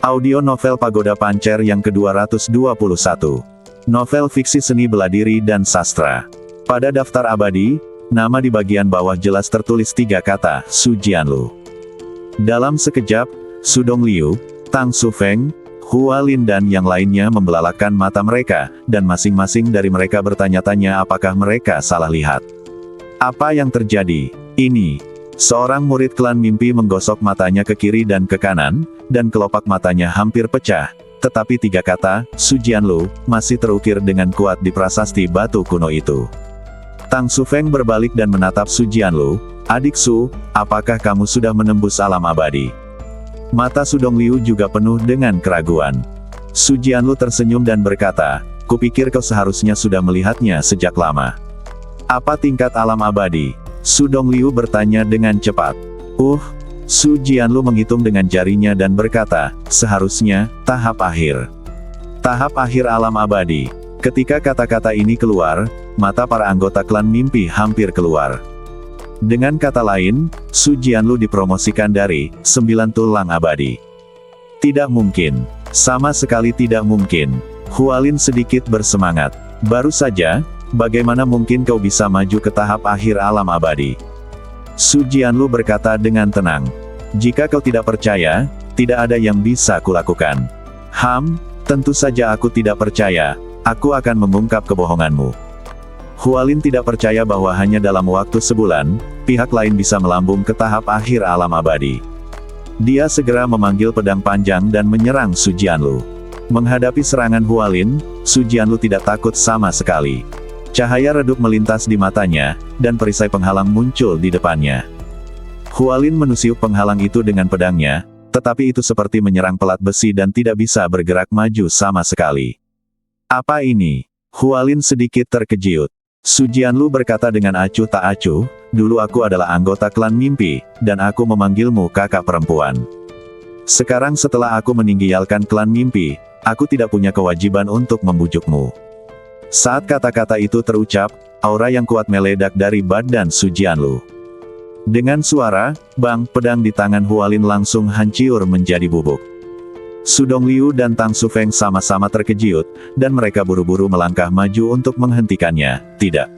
Audio novel Pagoda Pancer yang ke-221. Novel fiksi seni bela diri dan sastra. Pada daftar abadi, nama di bagian bawah jelas tertulis 3 kata, Su Jianlu. Dalam sekejap, Su Dongliu, Tang Sufeng, Hua Lin dan yang lainnya membelalakan mata mereka, dan masing-masing dari mereka bertanya-tanya apakah mereka salah lihat. Apa yang terjadi? Ini. Seorang murid klan mimpi menggosok matanya ke kiri dan ke kanan, dan kelopak matanya hampir pecah. Tetapi 3 kata, Su Jianlu, masih terukir dengan kuat di prasasti batu kuno itu. Tang Sufeng berbalik dan menatap Su Jianlu, "Adik Su, apakah kamu sudah menembus alam abadi?" Mata Su Dongliu juga penuh dengan keraguan. Su Jianlu tersenyum dan berkata, "Kupikir kau seharusnya sudah melihatnya sejak lama." "Apa tingkat alam abadi?" Su Dongliu bertanya dengan cepat. Su Jianlu menghitung dengan jarinya dan berkata, "Seharusnya, tahap akhir." Tahap akhir alam abadi. Ketika kata-kata ini keluar, mata para anggota klan mimpi hampir keluar. Dengan kata lain, Su Jianlu dipromosikan dari 9 tulang abadi. Tidak mungkin. Sama sekali tidak mungkin. Hua Lin sedikit bersemangat. "Baru saja, bagaimana mungkin kau bisa maju ke tahap akhir alam abadi?" Su Jianlu berkata dengan tenang. "Jika kau tidak percaya, tidak ada yang bisa kulakukan." Tentu saja aku tidak percaya. Aku akan mengungkap kebohonganmu." Hua Lin tidak percaya bahwa hanya dalam waktu sebulan, pihak lain bisa melambung ke tahap akhir alam abadi. Dia segera memanggil pedang panjang dan menyerang Su Jianlu. Menghadapi serangan Hua Lin, Su Jianlu tidak takut sama sekali. Cahaya redup melintas di matanya, dan perisai penghalang muncul di depannya. Hua Lin menusuk penghalang itu dengan pedangnya, tetapi itu seperti menyerang pelat besi dan tidak bisa bergerak maju sama sekali. "Apa ini?" Hua Lin sedikit terkejut. Su Jianlu berkata dengan acuh tak acuh, "Dulu aku adalah anggota klan mimpi, dan aku memanggilmu kakak perempuan. Sekarang setelah aku meninggalkan klan mimpi, aku tidak punya kewajiban untuk membujukmu." Saat kata-kata itu terucap, aura yang kuat meledak dari badan Su Jianlu. Dengan suara, bang, pedang di tangan Hua Lin langsung hancur menjadi bubuk. Su Dongliu dan Tang Sufeng sama-sama terkejut, dan mereka buru-buru melangkah maju untuk menghentikannya. Tidak.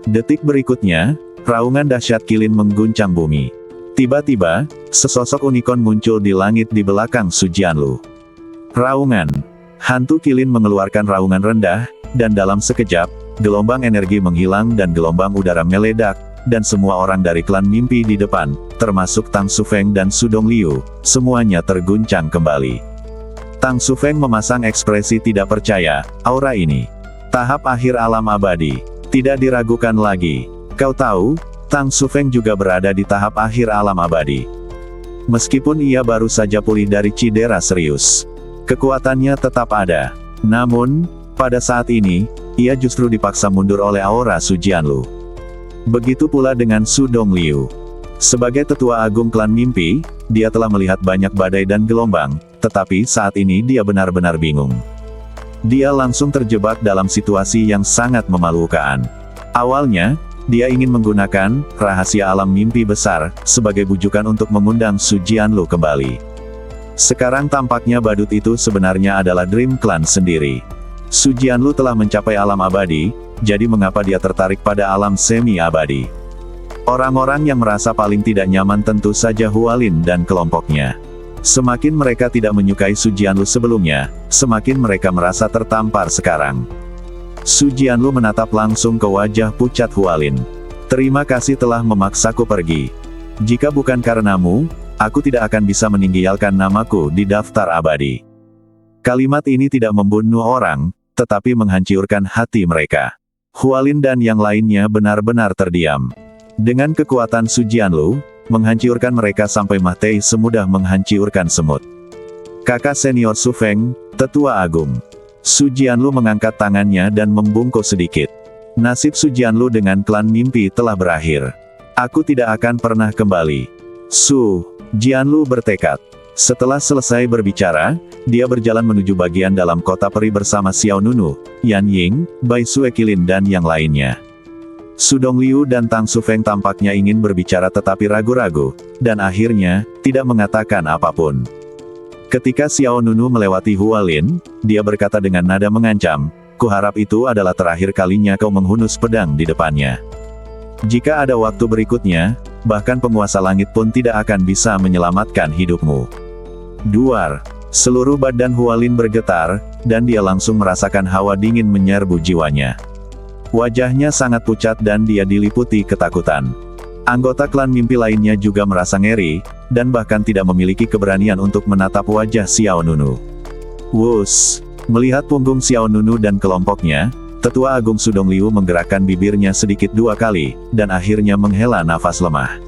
Detik berikutnya, raungan dahsyat kilin mengguncang bumi. Tiba-tiba, sesosok unicorn muncul di langit di belakang Su Jianlu. Raungan. Hantu kilin mengeluarkan raungan rendah, dan dalam sekejap, gelombang energi menghilang dan gelombang udara meledak, dan semua orang dari klan mimpi di depan, termasuk Tang Sufeng dan Su Dongliu, semuanya terguncang kembali. Tang Sufeng memasang ekspresi tidak percaya, "Aura ini. Tahap akhir alam abadi. Tidak diragukan lagi. Kau tahu, Tang Sufeng juga berada di tahap akhir alam abadi." Meskipun ia baru saja pulih dari cedera serius, kekuatannya tetap ada. Namun, pada saat ini, ia justru dipaksa mundur oleh aura Su Jianlu. Begitu pula dengan Su Dongliu. Sebagai tetua agung klan mimpi, dia telah melihat banyak badai dan gelombang, tetapi saat ini dia benar-benar bingung. Dia langsung terjebak dalam situasi yang sangat memalukan. Awalnya, dia ingin menggunakan rahasia alam mimpi besar sebagai bujukan untuk mengundang Su Jianlu kembali. Sekarang tampaknya badut itu sebenarnya adalah Dream Clan sendiri. Su Jianlu telah mencapai alam abadi, jadi mengapa dia tertarik pada alam semi-abadi? Orang-orang yang merasa paling tidak nyaman tentu saja Hua Lin dan kelompoknya. Semakin mereka tidak menyukai Su Jianlu sebelumnya, semakin mereka merasa tertampar sekarang. Su Jianlu menatap langsung ke wajah pucat Hua Lin. "Terima kasih telah memaksaku pergi. Jika bukan karenamu, aku tidak akan bisa meninggalkan namaku di daftar abadi." Kalimat ini tidak membunuh orang, tetapi menghancurkan hati mereka. Hua Lin dan yang lainnya benar-benar terdiam. Dengan kekuatan Su Jianlu, menghancurkan mereka sampai mati semudah menghancurkan semut. "Kakak senior Sufeng, tetua agung." Su Jianlu mengangkat tangannya dan membungkuk sedikit. "Nasib Su Jianlu dengan klan mimpi telah berakhir. Aku tidak akan pernah kembali." Su Jianlu bertekad. Setelah selesai berbicara, dia berjalan menuju bagian dalam kota peri bersama Xiao Nunu, Yan Ying, Bai Suekilin dan yang lainnya. Su Dongliu dan Tang Sufeng tampaknya ingin berbicara tetapi ragu-ragu, dan akhirnya, tidak mengatakan apapun. Ketika Xiao Nunu melewati Hualin, dia berkata dengan nada mengancam, "Kuharap itu adalah terakhir kalinya kau menghunus pedang di depannya. Jika ada waktu berikutnya, bahkan penguasa langit pun tidak akan bisa menyelamatkan hidupmu." Duar. Seluruh badan Hualin bergetar, dan dia langsung merasakan hawa dingin menyerbu jiwanya. Wajahnya sangat pucat dan dia diliputi ketakutan. Anggota klan mimpi lainnya juga merasa ngeri, dan bahkan tidak memiliki keberanian untuk menatap wajah Xiao Nunu. Wus! Melihat punggung Xiao Nunu dan kelompoknya, Tetua Agung Sudong Liu menggerakkan bibirnya sedikit 2 kali, dan akhirnya menghela nafas lemah.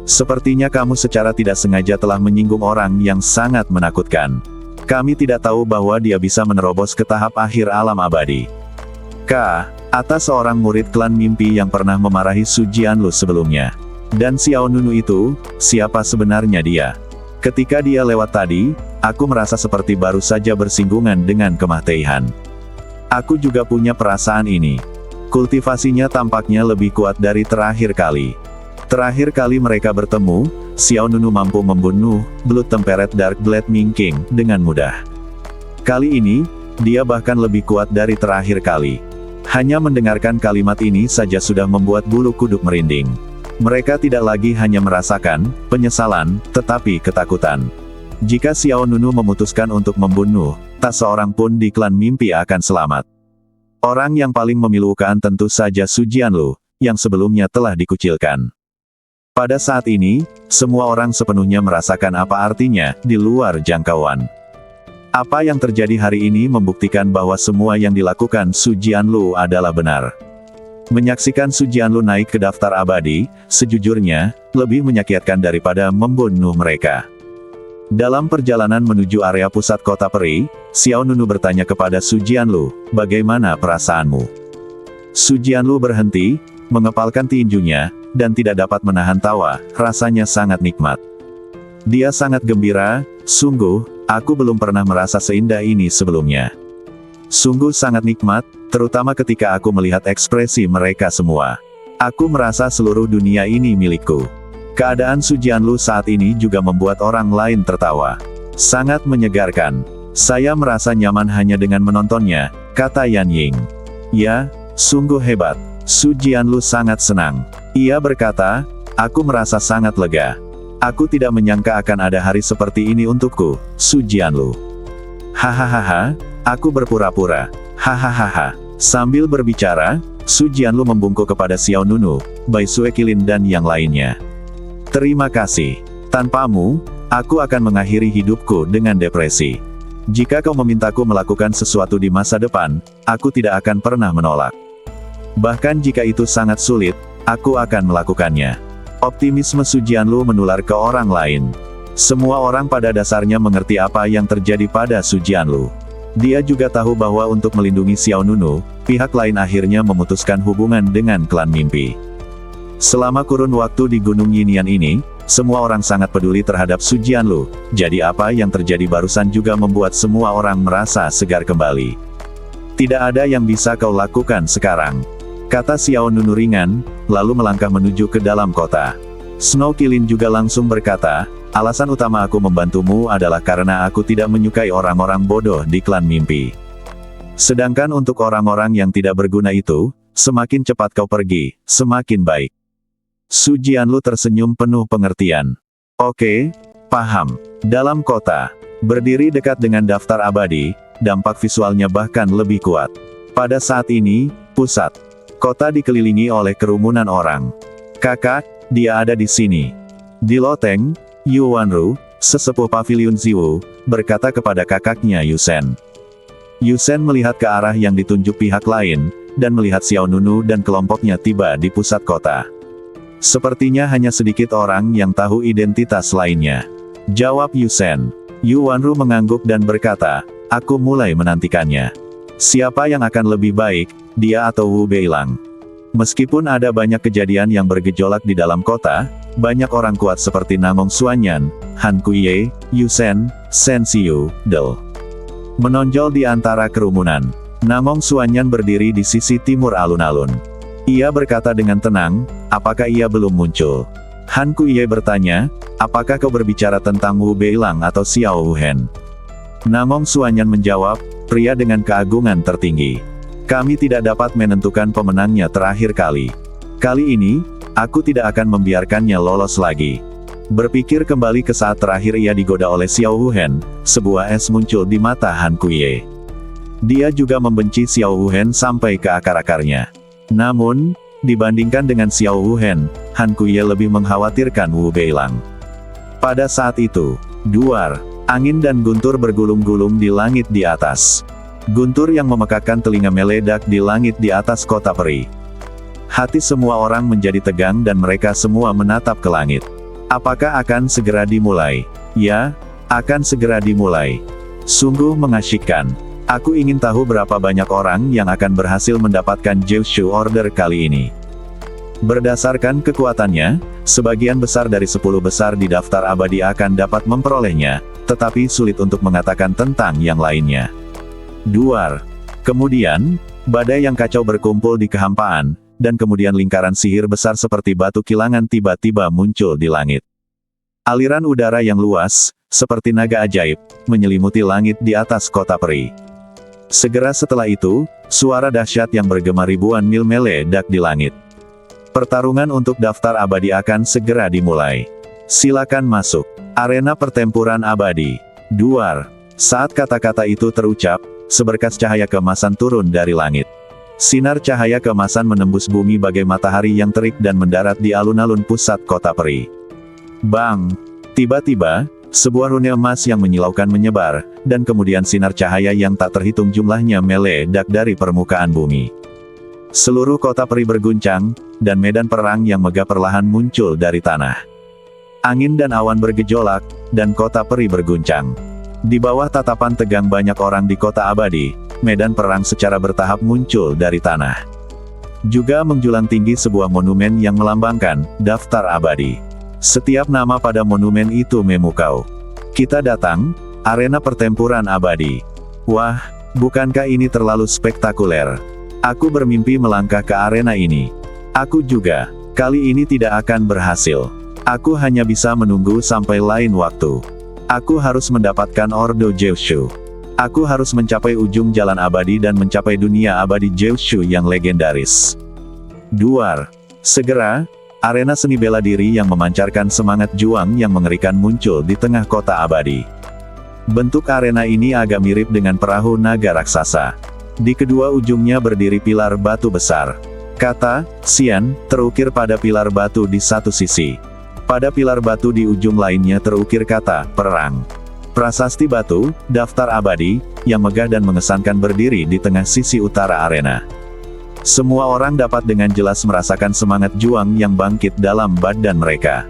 "Sepertinya kamu secara tidak sengaja telah menyinggung orang yang sangat menakutkan. Kami tidak tahu bahwa dia bisa menerobos ke tahap akhir alam abadi." Atas seorang murid klan mimpi yang pernah memarahi Su Jianlu sebelumnya. Dan Xiao Nunu itu, siapa sebenarnya dia? Ketika dia lewat tadi, aku merasa seperti baru saja bersinggungan dengan Kemah Teihan. Aku juga punya perasaan ini. Kultivasinya tampaknya lebih kuat dari terakhir kali. Terakhir kali mereka bertemu, Xiao Nunu mampu membunuh Blood Tempered Dark Blade Ming King dengan mudah. Kali ini, dia bahkan lebih kuat dari terakhir kali. Hanya mendengarkan kalimat ini saja sudah membuat bulu kuduk merinding. Mereka tidak lagi hanya merasakan penyesalan, tetapi ketakutan. Jika Xiao Nunu memutuskan untuk membunuh, tak seorang pun di klan mimpi akan selamat. Orang yang paling memilukan tentu saja Su Jianlu, yang sebelumnya telah dikucilkan. Pada saat ini, semua orang sepenuhnya merasakan apa artinya di luar jangkauan. Apa yang terjadi hari ini membuktikan bahwa semua yang dilakukan Su Jianlu adalah benar. Menyaksikan Su Jianlu naik ke daftar abadi, sejujurnya, lebih menyakitkan daripada membunuh mereka. Dalam perjalanan menuju area pusat kota peri, Xiao Nunu bertanya kepada Su Jianlu, "Bagaimana perasaanmu?" Su Jianlu berhenti, mengepalkan tinjunya, dan tidak dapat menahan tawa, rasanya sangat nikmat. Dia sangat gembira, "Sungguh, aku belum pernah merasa seindah ini sebelumnya. Sungguh sangat nikmat, terutama ketika aku melihat ekspresi mereka semua. Aku merasa seluruh dunia ini milikku." Keadaan Su Jianlu saat ini juga membuat orang lain tertawa. "Sangat menyegarkan. Saya merasa nyaman hanya dengan menontonnya," kata Yan Ying. "Ya, sungguh hebat." Su Jianlu sangat senang. Ia berkata, "Aku merasa sangat lega. Aku tidak menyangka akan ada hari seperti ini untukku, Su Jianlu." "Hahaha, aku berpura-pura. Hahaha." Sambil berbicara, Su Jianlu membungkuk kepada Xiao Nunu, Bai Suekilin dan yang lainnya. "Terima kasih. Tanpamu, aku akan mengakhiri hidupku dengan depresi. Jika kau memintaku melakukan sesuatu di masa depan, aku tidak akan pernah menolak. Bahkan jika itu sangat sulit, aku akan melakukannya." Optimisme Su Jianlu menular ke orang lain. Semua orang pada dasarnya mengerti apa yang terjadi pada Su Jianlu. Dia juga tahu bahwa untuk melindungi Xiao Nunu, pihak lain akhirnya memutuskan hubungan dengan klan mimpi. Selama kurun waktu di Gunung Yinian ini, semua orang sangat peduli terhadap Su Jianlu, jadi apa yang terjadi barusan juga membuat semua orang merasa segar kembali. "Tidak ada yang bisa kau lakukan sekarang," kata Xiao Nunu ringan, lalu melangkah menuju ke dalam kota. Snow Kilin juga langsung berkata, "Alasan utama aku membantumu adalah karena aku tidak menyukai orang-orang bodoh di klan mimpi. Sedangkan untuk orang-orang yang tidak berguna itu, semakin cepat kau pergi, semakin baik." Su Jianlu tersenyum penuh pengertian. "Oke, paham." Dalam kota, berdiri dekat dengan daftar abadi, dampak visualnya bahkan lebih kuat. Pada saat ini, pusat kota dikelilingi oleh kerumunan orang. "Kakak, dia ada di sini." Di loteng, Yu Wanru, sesepuh pavilion Ziwu, berkata kepada kakaknya Yusen. Yusen melihat ke arah yang ditunjuk pihak lain, dan melihat Xiao Nunu dan kelompoknya tiba di pusat kota. "Sepertinya hanya sedikit orang yang tahu identitas lainnya," jawab Yusen. Yu Wanru mengangguk dan berkata, "Aku mulai menantikannya. Siapa yang akan lebih baik, dia atau Wu Beilang?" Meskipun ada banyak kejadian yang bergejolak di dalam kota, banyak orang kuat seperti Namong Xuanyan, Han Kuiye, Yusen, Shen Xiu, Del menonjol di antara kerumunan. Namong Xuanyan berdiri di sisi timur alun-alun. Ia berkata dengan tenang, "Apakah ia belum muncul?" Han Kuiye bertanya, apakah kau berbicara tentang Wu Beilang atau Xiao Wuhen? Namong Suanyan menjawab, pria dengan keagungan tertinggi. Kami tidak dapat menentukan pemenangnya terakhir kali. Kali ini, aku tidak akan membiarkannya lolos lagi. Berpikir kembali ke saat terakhir ia digoda oleh Xiao Wuhen, sebuah es muncul di mata Han Kuiye. Dia juga membenci Xiao Wuhen sampai ke akar-akarnya. Namun, dibandingkan dengan Xiao Wuhen, Han Kuiye lebih mengkhawatirkan Wu Beilang. Pada saat itu, duar, angin dan guntur bergulung-gulung di langit di atas. Guntur yang memekakkan telinga meledak di langit di atas kota peri. Hati semua orang menjadi tegang dan mereka semua menatap ke langit. Apakah akan segera dimulai? Ya, akan segera dimulai. Sungguh mengasyikkan. Aku ingin tahu berapa banyak orang yang akan berhasil mendapatkan Jiushu Order kali ini. Berdasarkan kekuatannya, sebagian besar dari 10 besar di daftar abadi akan dapat memperolehnya, tetapi sulit untuk mengatakan tentang yang lainnya. Duar. Kemudian, badai yang kacau berkumpul di kehampaan, dan kemudian lingkaran sihir besar seperti batu kilangan tiba-tiba muncul di langit. Aliran udara yang luas, seperti naga ajaib, menyelimuti langit di atas kota peri. Segera setelah itu, suara dahsyat yang bergema ribuan mil meledak di langit. Pertarungan untuk daftar abadi akan segera dimulai. Silakan masuk. Arena pertempuran abadi. Duar. Saat kata-kata itu terucap, seberkas cahaya keemasan turun dari langit. Sinar cahaya keemasan menembus bumi bagai matahari yang terik dan mendarat di alun-alun pusat kota peri. Bang! Tiba-tiba, sebuah rune emas yang menyilaukan menyebar, dan kemudian sinar cahaya yang tak terhitung jumlahnya meledak dari permukaan bumi. Seluruh kota peri berguncang, dan medan perang yang megah perlahan muncul dari tanah. Angin dan awan bergejolak, dan kota peri berguncang. Di bawah tatapan tegang banyak orang di kota abadi, medan perang secara bertahap muncul dari tanah. Juga menjulang tinggi sebuah monumen yang melambangkan daftar abadi. Setiap nama pada monumen itu memukau. Kita datang, arena pertempuran abadi. Wah, bukankah ini terlalu spektakuler? Aku bermimpi melangkah ke arena ini. Aku juga. Kali ini tidak akan berhasil. Aku hanya bisa menunggu sampai lain waktu. Aku harus mendapatkan Ordo Jiushu. Aku harus mencapai ujung jalan abadi dan mencapai dunia abadi Jiushu yang legendaris. Duar. Segera, arena seni bela diri yang memancarkan semangat juang yang mengerikan muncul di tengah kota abadi. Bentuk arena ini agak mirip dengan perahu naga raksasa. Di kedua ujungnya berdiri pilar batu besar. Kata Xian terukir pada pilar batu di satu sisi. Pada pilar batu di ujung lainnya terukir kata perang. Prasasti batu, daftar abadi, yang megah dan mengesankan berdiri di tengah sisi utara arena. Semua orang dapat dengan jelas merasakan semangat juang yang bangkit dalam badan mereka.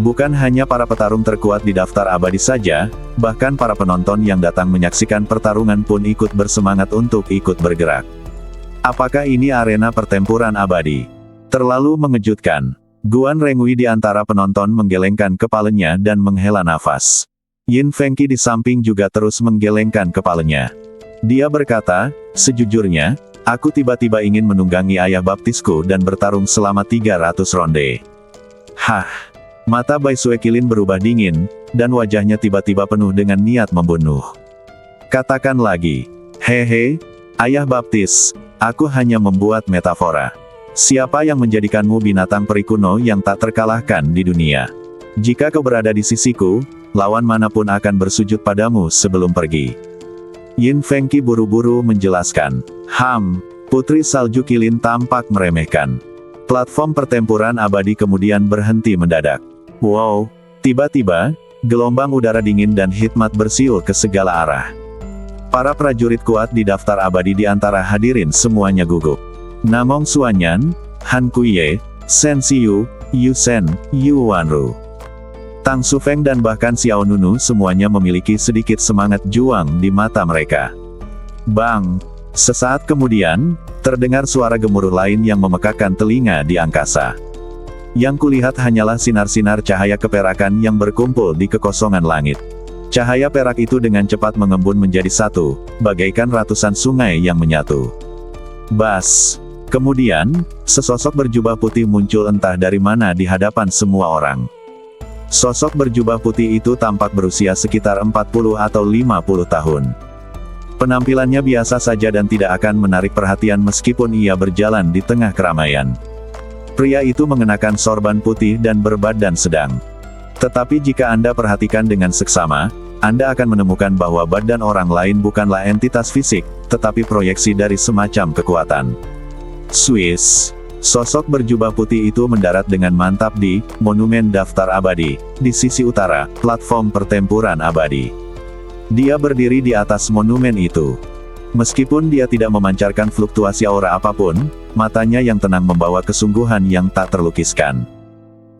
Bukan hanya para petarung terkuat di daftar abadi saja, bahkan para penonton yang datang menyaksikan pertarungan pun ikut bersemangat untuk ikut bergerak. Apakah ini arena pertempuran abadi? Terlalu mengejutkan. Guan Rengui di antara penonton menggelengkan kepalanya dan menghela nafas. Yin Fengqi di samping juga terus menggelengkan kepalanya. Dia berkata, sejujurnya, aku tiba-tiba ingin menunggangi ayah baptisku dan bertarung selama 300 ronde. Hah! Mata Bai Suekilin berubah dingin, dan wajahnya tiba-tiba penuh dengan niat membunuh. Katakan lagi, hehe, ayah baptis, aku hanya membuat metafora. Siapa yang menjadikanmu binatang peri kuno yang tak terkalahkan di dunia? Jika kau berada di sisiku, lawan manapun akan bersujud padamu sebelum pergi. Yin Fengqi buru-buru menjelaskan. Putri Salju Kilin tampak meremehkan. Platform pertempuran abadi kemudian berhenti mendadak. Wow, tiba-tiba, gelombang udara dingin dan hikmat bersiul ke segala arah. Para prajurit kuat di daftar abadi di antara hadirin semuanya gugup. Namong Suanyan, Han Kuiye, Shen Xiu, Yu Shen, Yu Wanru, Tang Sufeng dan bahkan Xiao Nunu semuanya memiliki sedikit semangat juang di mata mereka. Bang! Sesaat kemudian, terdengar suara gemuruh lain yang memekakkan telinga di angkasa. Yang kulihat hanyalah sinar-sinar cahaya keperakan yang berkumpul di kekosongan langit. Cahaya perak itu dengan cepat mengembun menjadi satu, bagaikan ratusan sungai yang menyatu. Bas! Kemudian, sesosok berjubah putih muncul entah dari mana di hadapan semua orang. Sosok berjubah putih itu tampak berusia sekitar 40 atau 50 tahun. Penampilannya biasa saja dan tidak akan menarik perhatian meskipun ia berjalan di tengah keramaian. Pria itu mengenakan sorban putih dan berbadan sedang. Tetapi jika Anda perhatikan dengan seksama, Anda akan menemukan bahwa badan orang lain bukanlah entitas fisik, tetapi proyeksi dari semacam kekuatan. Swiss. Sosok berjubah putih itu mendarat dengan mantap di Monumen Daftar Abadi, di sisi utara, platform pertempuran abadi. Dia berdiri di atas monumen itu. Meskipun dia tidak memancarkan fluktuasi aura apapun, matanya yang tenang membawa kesungguhan yang tak terlukiskan.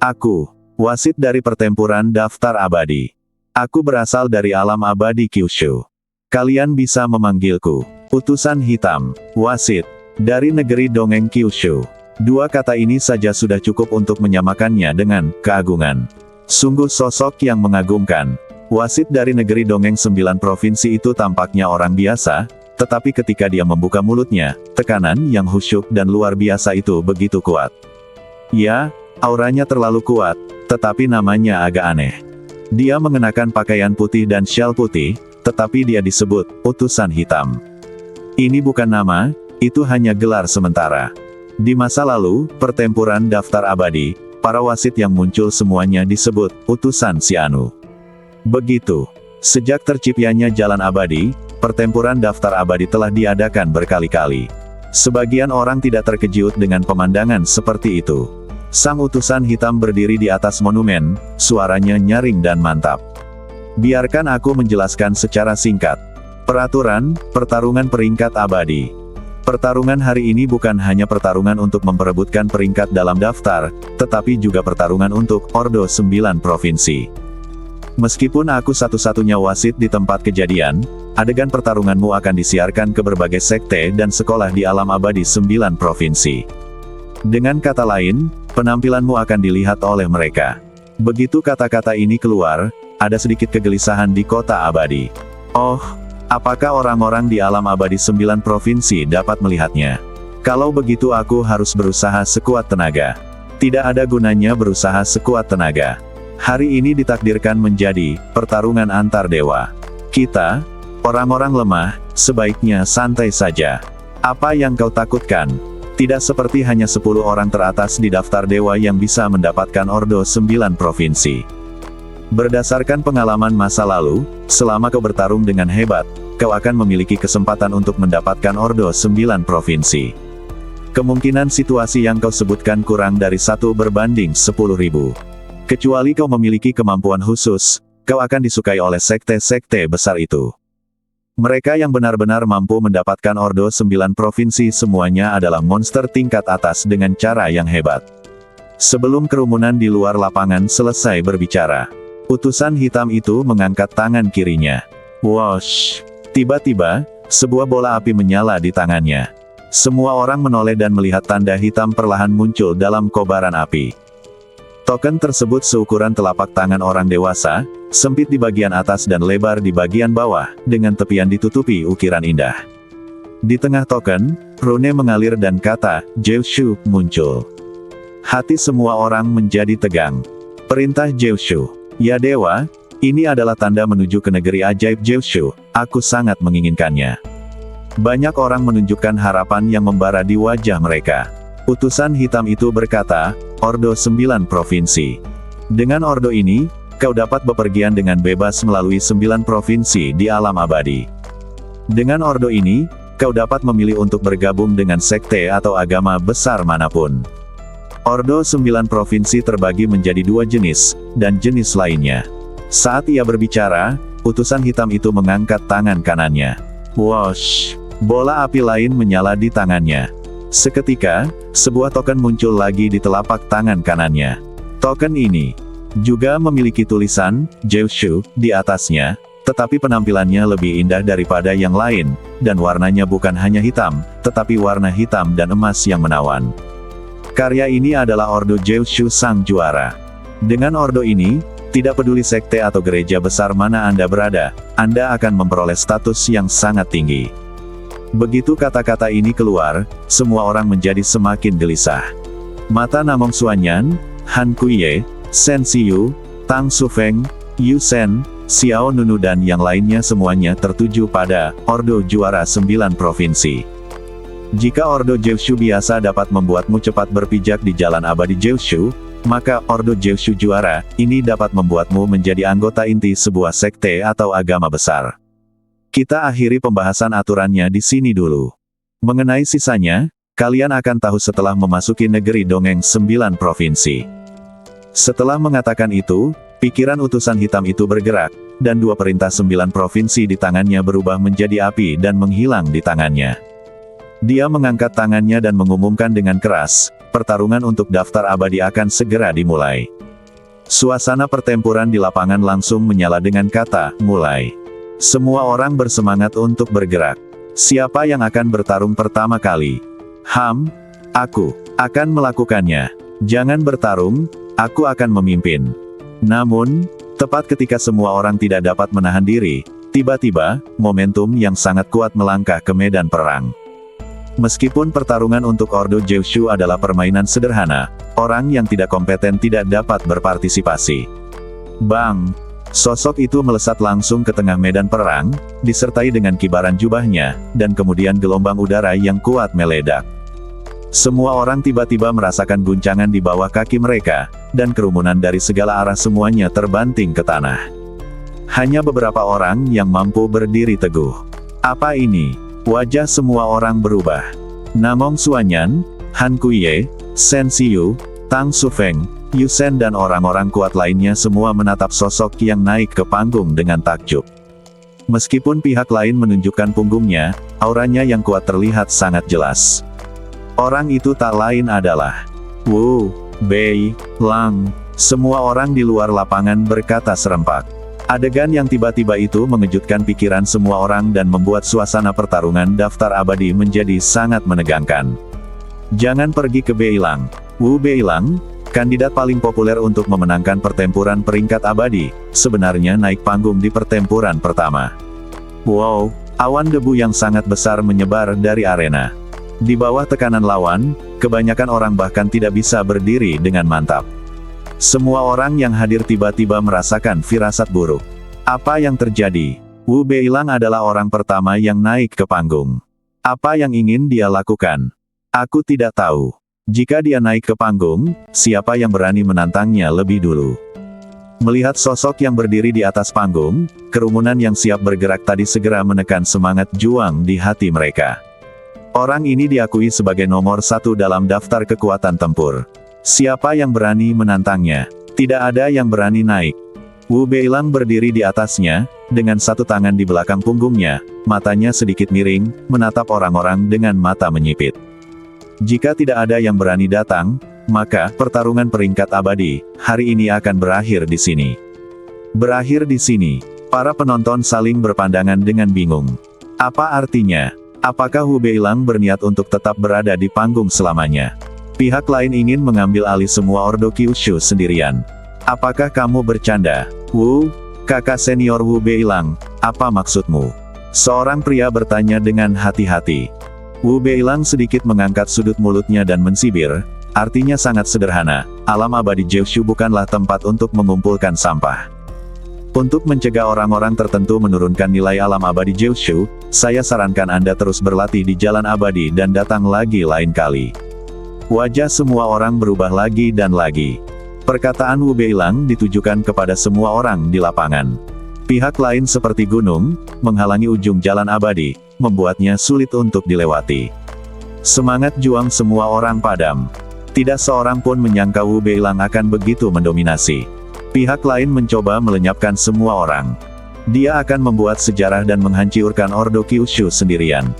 Aku, wasit dari pertempuran Daftar Abadi. Aku berasal dari alam abadi Kyushu. Kalian bisa memanggilku Utusan Hitam, wasit, dari negeri dongeng Kyushu. Dua kata ini saja sudah cukup untuk menyamakannya dengan keagungan. Sungguh sosok yang mengagumkan. Wasit dari negeri dongeng 9 provinsi itu tampaknya orang biasa, tetapi ketika dia membuka mulutnya, tekanan yang khusyuk dan luar biasa itu begitu kuat. Ya, auranya terlalu kuat, tetapi namanya agak aneh. Dia mengenakan pakaian putih dan syal putih, tetapi dia disebut Utusan Hitam. Ini bukan nama, itu hanya gelar sementara. Di masa lalu, pertempuran Daftar Abadi, para wasit yang muncul semuanya disebut Utusan Xianu. Begitu. Sejak terciptanya Jalan Abadi, pertempuran Daftar Abadi telah diadakan berkali-kali. Sebagian orang tidak terkejut dengan pemandangan seperti itu. Sang Utusan Hitam berdiri di atas monumen, suaranya nyaring dan mantap. Biarkan aku menjelaskan secara singkat. Peraturan, pertarungan peringkat abadi. Pertarungan hari ini bukan hanya pertarungan untuk memperebutkan peringkat dalam daftar, tetapi juga pertarungan untuk Ordo 9 Provinsi. Meskipun aku satu-satunya wasit di tempat kejadian, adegan pertarunganmu akan disiarkan ke berbagai sekte dan sekolah di alam abadi 9 provinsi. Dengan kata lain, penampilanmu akan dilihat oleh mereka. Begitu kata-kata ini keluar, ada sedikit kegelisahan di kota abadi. Oh, apakah orang-orang di alam abadi 9 provinsi dapat melihatnya? Kalau begitu aku harus berusaha sekuat tenaga. Tidak ada gunanya berusaha sekuat tenaga. Hari ini ditakdirkan menjadi pertarungan antar dewa. Kita, orang-orang lemah, sebaiknya santai saja. Apa yang kau takutkan? Tidak seperti hanya 10 orang teratas di daftar dewa yang bisa mendapatkan Ordo 9 Provinsi. Berdasarkan pengalaman masa lalu, selama kau bertarung dengan hebat, kau akan memiliki kesempatan untuk mendapatkan Ordo 9 Provinsi. Kemungkinan situasi yang kau sebutkan kurang dari 1 berbanding 10.000. Kecuali kau memiliki kemampuan khusus, kau akan disukai oleh sekte-sekte besar itu. Mereka yang benar-benar mampu mendapatkan Ordo 9 Provinsi semuanya adalah monster tingkat atas dengan cara yang hebat. Sebelum kerumunan di luar lapangan selesai berbicara, Utusan Hitam itu mengangkat tangan kirinya. Wosh! Tiba-tiba, sebuah bola api menyala di tangannya. Semua orang menoleh dan melihat tanda hitam perlahan muncul dalam kobaran api. Token tersebut seukuran telapak tangan orang dewasa, sempit di bagian atas dan lebar di bagian bawah, dengan tepian ditutupi ukiran indah. Di tengah token, rune mengalir dan kata, Jeushu, muncul. Hati semua orang menjadi tegang. Perintah Jeushu. Ya dewa, ini adalah tanda menuju ke negeri ajaib Jeushu, aku sangat menginginkannya. Banyak orang menunjukkan harapan yang membara di wajah mereka. Utusan Hitam itu berkata, Ordo 9 Provinsi. Dengan Ordo ini, kau dapat bepergian dengan bebas melalui 9 provinsi di alam abadi. Dengan Ordo ini, kau dapat memilih untuk bergabung dengan sekte atau agama besar manapun. Ordo 9 provinsi terbagi menjadi 2 jenis, dan jenis lainnya. Saat ia berbicara, Utusan Hitam itu mengangkat tangan kanannya. Wosh! Bola api lain menyala di tangannya. Seketika, sebuah token muncul lagi di telapak tangan kanannya. Token ini juga memiliki tulisan, Jeushu, di atasnya, tetapi penampilannya lebih indah daripada yang lain, dan warnanya bukan hanya hitam, tetapi warna hitam dan emas yang menawan. Karya ini adalah Ordo Jeushu Sang Juara. Dengan Ordo ini, tidak peduli sekte atau gereja besar mana Anda berada, Anda akan memperoleh status yang sangat tinggi. Begitu kata-kata ini keluar, semua orang menjadi semakin gelisah. Mata Namong Xuanyan, Han Kuiye, Shen Xiyu, Tang Sufeng, Yu Shen, Xiao Nunu dan yang lainnya semuanya tertuju pada Ordo Juara 9 Provinsi. Jika Ordo Jiushu biasa dapat membuatmu cepat berpijak di jalan abadi Jiushu, maka Ordo Jiushu Juara ini dapat membuatmu menjadi anggota inti sebuah sekte atau agama besar. Kita akhiri pembahasan aturannya di sini dulu. Mengenai sisanya, kalian akan tahu setelah memasuki negeri dongeng 9 provinsi. Setelah mengatakan itu, pikiran utusan hitam itu bergerak, dan 2 perintah 9 provinsi di tangannya berubah menjadi api dan menghilang di tangannya. Dia mengangkat tangannya dan mengumumkan dengan keras, pertarungan untuk daftar abadi akan segera dimulai. Suasana pertempuran di lapangan langsung menyala dengan kata, mulai. Semua orang bersemangat untuk bergerak. Siapa yang akan bertarung pertama kali? Aku akan melakukannya. Jangan bertarung, aku akan memimpin. Namun, tepat ketika semua orang tidak dapat menahan diri, tiba-tiba, momentum yang sangat kuat melangkah ke medan perang. Meskipun pertarungan untuk Ordo Jiushu adalah permainan sederhana, orang yang tidak kompeten tidak dapat berpartisipasi. Bang! Sosok itu melesat langsung ke tengah medan perang, disertai dengan kibaran jubahnya, dan kemudian gelombang udara yang kuat meledak. Semua orang tiba-tiba merasakan guncangan di bawah kaki mereka, dan kerumunan dari segala arah semuanya terbanting ke tanah. Hanya beberapa orang yang mampu berdiri teguh. Apa ini? Wajah semua orang berubah. Namong Xuanyan, Han Kuiye, Shen Xiyu, Tang Sufeng, Yu Shen dan orang-orang kuat lainnya semua menatap sosok yang naik ke panggung dengan takjub. Meskipun pihak lain menunjukkan punggungnya, auranya yang kuat terlihat sangat jelas. Orang itu tak lain adalah Wu Bei Lang. Semua orang di luar lapangan berkata serempak. Adegan yang tiba-tiba itu mengejutkan pikiran semua orang dan membuat suasana pertarungan daftar abadi menjadi sangat menegangkan. Jangan pergi ke Bei Lang. Wu Bei Lang, kandidat paling populer untuk memenangkan pertempuran peringkat abadi, sebenarnya naik panggung di pertempuran pertama. Wow, awan debu yang sangat besar menyebar dari arena. Di bawah tekanan lawan, kebanyakan orang bahkan tidak bisa berdiri dengan mantap. Semua orang yang hadir tiba-tiba merasakan firasat buruk. Apa yang terjadi? Wu Beilang adalah orang pertama yang naik ke panggung. Apa yang ingin dia lakukan? Aku tidak tahu. Jika dia naik ke panggung, siapa yang berani menantangnya lebih dulu? Melihat sosok yang berdiri di atas panggung, kerumunan yang siap bergerak tadi segera menekan semangat juang di hati mereka. Orang ini diakui sebagai nomor 1 dalam daftar kekuatan tempur. Siapa yang berani menantangnya? Tidak ada yang berani naik. Wu Beilang berdiri di atasnya, dengan satu tangan di belakang punggungnya, matanya sedikit miring, menatap orang-orang dengan mata menyipit. Jika tidak ada yang berani datang, maka pertarungan peringkat abadi hari ini akan berakhir di sini. Berakhir di sini. Para penonton saling berpandangan dengan bingung. Apa artinya? Apakah Wu Beilang berniat untuk tetap berada di panggung selamanya? Pihak lain ingin mengambil alih semua Ordo Kyushu sendirian. Apakah kamu bercanda? Wu, kakak senior Wu Beilang, apa maksudmu? Seorang pria bertanya dengan hati-hati. Wu Beilang sedikit mengangkat sudut mulutnya dan mensibir, artinya sangat sederhana, alam abadi Jiushu bukanlah tempat untuk mengumpulkan sampah. Untuk mencegah orang-orang tertentu menurunkan nilai alam abadi Jiushu, saya sarankan Anda terus berlatih di jalan abadi dan datang lagi lain kali. Wajah semua orang berubah lagi dan lagi. Perkataan Wu Beilang ditujukan kepada semua orang di lapangan. Pihak lain seperti gunung, menghalangi ujung jalan abadi, membuatnya sulit untuk dilewati. Semangat juang semua orang padam. Tidak seorang pun menyangka Wu Beilang akan begitu mendominasi. Pihak lain mencoba melenyapkan semua orang. Dia akan membuat sejarah dan menghancurkan Ordo Kyushu sendirian.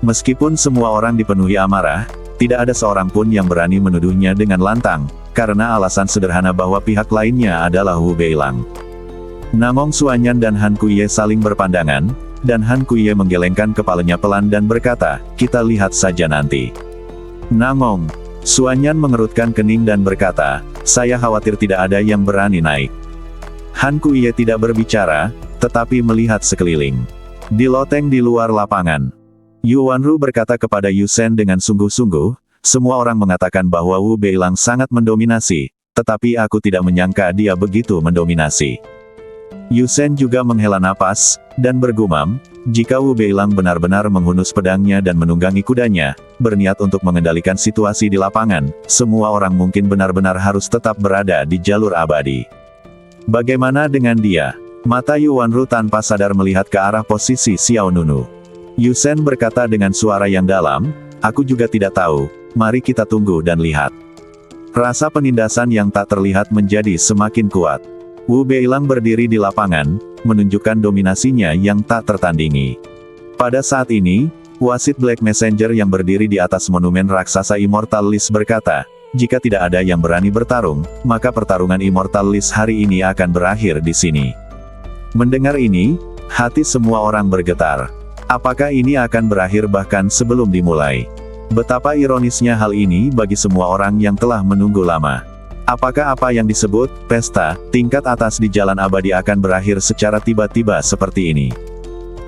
Meskipun semua orang dipenuhi amarah, tidak ada seorang pun yang berani menuduhnya dengan lantang, karena alasan sederhana bahwa pihak lainnya adalah Wu Beilang. Namong Xuanyan dan Han Kuiye saling berpandangan, dan Han Kuiye menggelengkan kepalanya pelan dan berkata, kita lihat saja nanti. Namong Xuanyan mengerutkan kening dan berkata, saya khawatir tidak ada yang berani naik. Han Kuiye tidak berbicara, tetapi melihat sekeliling. Di loteng di luar lapangan. Yu Wanru berkata kepada Yu Sen dengan sungguh-sungguh, semua orang mengatakan bahwa Wu Beilang sangat mendominasi, tetapi aku tidak menyangka dia begitu mendominasi. Yu Sen juga menghela napas, dan bergumam, jika Wu Beilang benar-benar menghunus pedangnya dan menunggangi kudanya, berniat untuk mengendalikan situasi di lapangan, semua orang mungkin benar-benar harus tetap berada di jalur abadi. Bagaimana dengan dia? Mata Yu Wanru tanpa sadar melihat ke arah posisi Xiao Nunu. Yu Sen berkata dengan suara yang dalam, aku juga tidak tahu, mari kita tunggu dan lihat. Rasa penindasan yang tak terlihat menjadi semakin kuat. Wu Beilang berdiri di lapangan, menunjukkan dominasinya yang tak tertandingi. Pada saat ini, wasit Black Messenger yang berdiri di atas monumen raksasa Immortal List berkata, jika tidak ada yang berani bertarung, maka pertarungan Immortal List hari ini akan berakhir di sini. Mendengar ini, hati semua orang bergetar. Apakah ini akan berakhir bahkan sebelum dimulai? Betapa ironisnya hal ini bagi semua orang yang telah menunggu lama. Apakah apa yang disebut pesta tingkat atas di jalan abadi akan berakhir secara tiba-tiba seperti ini?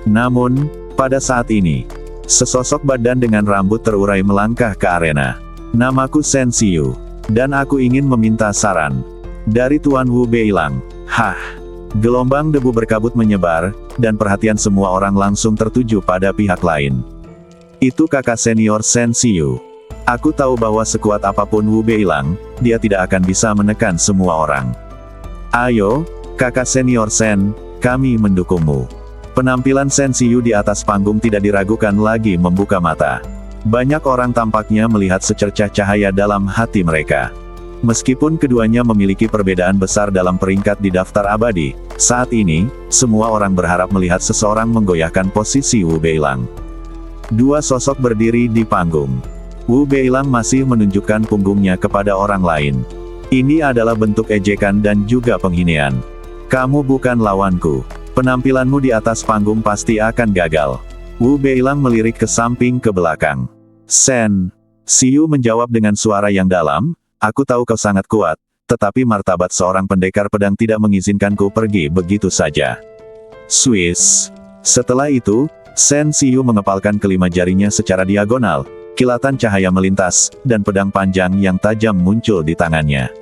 Namun, pada saat ini, sesosok badan dengan rambut terurai melangkah ke arena. Namaku Shen Xiu, dan aku ingin meminta saran dari Tuan Wu Beilang. Hah! Gelombang debu berkabut menyebar, dan perhatian semua orang langsung tertuju pada pihak lain. Itu kakak senior Shen Xiu. Aku tahu bahwa sekuat apapun Wu Beilang, dia tidak akan bisa menekan semua orang. Ayo, kakak senior Shen, kami mendukungmu. Penampilan Shen Xiu di atas panggung tidak diragukan lagi membuka mata. Banyak orang tampaknya melihat secercah cahaya dalam hati mereka. Meskipun keduanya memiliki perbedaan besar dalam peringkat di daftar abadi, saat ini, semua orang berharap melihat seseorang menggoyahkan posisi Wu Beilang. Dua sosok berdiri di panggung. Wu Beilang masih menunjukkan punggungnya kepada orang lain. Ini adalah bentuk ejekan dan juga penghinaan. Kamu bukan lawanku. Penampilanmu di atas panggung pasti akan gagal. Wu Beilang melirik ke samping ke belakang. Shen Xiu menjawab dengan suara yang dalam, aku tahu kau sangat kuat, tetapi martabat seorang pendekar pedang tidak mengizinkanku pergi begitu saja. Swiss. Setelah itu, Shen Xiu mengepalkan kelima jarinya secara diagonal. Kilatan cahaya melintas, dan pedang panjang yang tajam muncul di tangannya.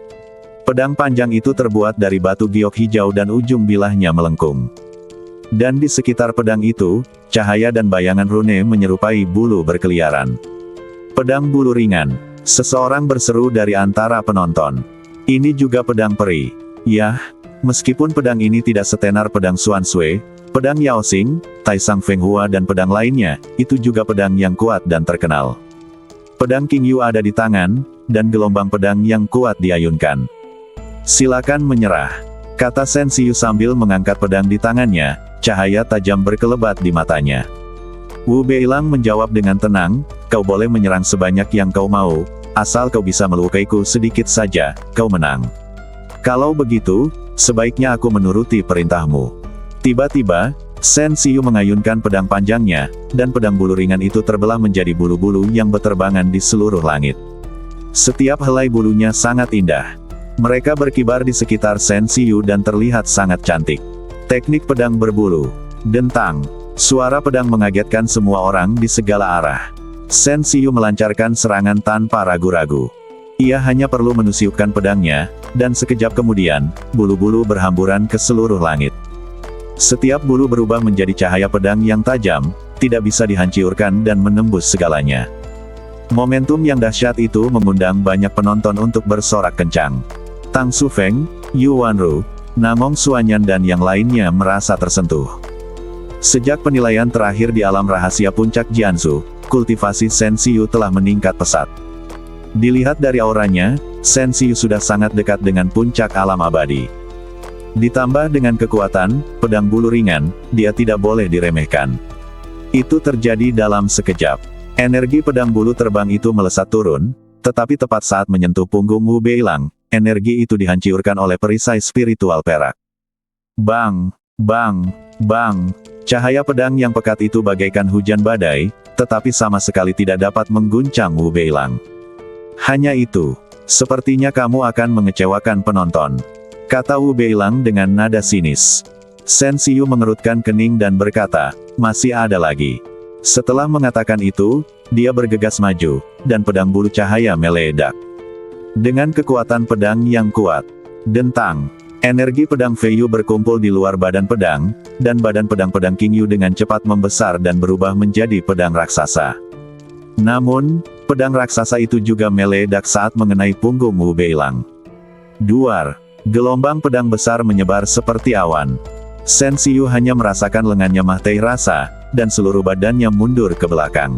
Pedang panjang itu terbuat dari batu giok hijau dan ujung bilahnya melengkung. Dan di sekitar pedang itu, cahaya dan bayangan rune menyerupai bulu berkeliaran. Pedang bulu ringan. Seseorang berseru dari antara penonton. Ini juga pedang peri. Yah, meskipun pedang ini tidak setenar pedang Xuan Sui, pedang Yao Xing, Taisang Feng Hua dan pedang lainnya, itu juga pedang yang kuat dan terkenal. Pedang King Yu ada di tangan, dan gelombang pedang yang kuat diayunkan. Silakan menyerah, kata Shen Xiu sambil mengangkat pedang di tangannya, cahaya tajam berkelebat di matanya. Wu Beilang menjawab dengan tenang, kau boleh menyerang sebanyak yang kau mau, asal kau bisa melukaiku sedikit saja, kau menang. Kalau begitu, sebaiknya aku menuruti perintahmu. Tiba-tiba, Shen Xiu mengayunkan pedang panjangnya, dan pedang bulu ringan itu terbelah menjadi bulu-bulu yang berterbangan di seluruh langit. Setiap helai bulunya sangat indah. Mereka berkibar di sekitar Shen Xiu dan terlihat sangat cantik. Teknik pedang berbulu. Dentang. Suara pedang mengagetkan semua orang di segala arah. Shen Xiu melancarkan serangan tanpa ragu-ragu. Ia hanya perlu menusiupkan pedangnya, dan sekejap kemudian, bulu-bulu berhamburan ke seluruh langit. Setiap bulu berubah menjadi cahaya pedang yang tajam, tidak bisa dihancurkan dan menembus segalanya. Momentum yang dahsyat itu mengundang banyak penonton untuk bersorak kencang. Tang Sufeng, Yu Wanru, Namong Xuanyan dan yang lainnya merasa tersentuh. Sejak penilaian terakhir di alam rahasia puncak Jianzhu, kultivasi Shen Xiu telah meningkat pesat. Dilihat dari auranya, Shen Xiu sudah sangat dekat dengan puncak alam abadi. Ditambah dengan kekuatan, pedang bulu ringan, dia tidak boleh diremehkan. Itu terjadi dalam sekejap. Energi pedang bulu terbang itu melesat turun, tetapi tepat saat menyentuh punggung Wu Beilang, energi itu dihancurkan oleh perisai spiritual perak. Bang! Bang! Bang! Cahaya pedang yang pekat itu bagaikan hujan badai, tetapi sama sekali tidak dapat mengguncang Wu Beilang. Hanya itu. Sepertinya kamu akan mengecewakan penonton, kata Wu Beilang dengan nada sinis. Shen Xiu mengerutkan kening dan berkata, masih ada lagi. Setelah mengatakan itu, dia bergegas maju, dan pedang bulu cahaya meledak. Dengan kekuatan pedang yang kuat, dentang, energi pedang Feiyu berkumpul di luar badan pedang, dan badan pedang Qingyu dengan cepat membesar dan berubah menjadi pedang raksasa. Namun, pedang raksasa itu juga meledak saat mengenai punggung Wu Beilang. Duar, gelombang pedang besar menyebar seperti awan. Shen Xiyu hanya merasakan lengannya mati rasa, dan seluruh badannya mundur ke belakang.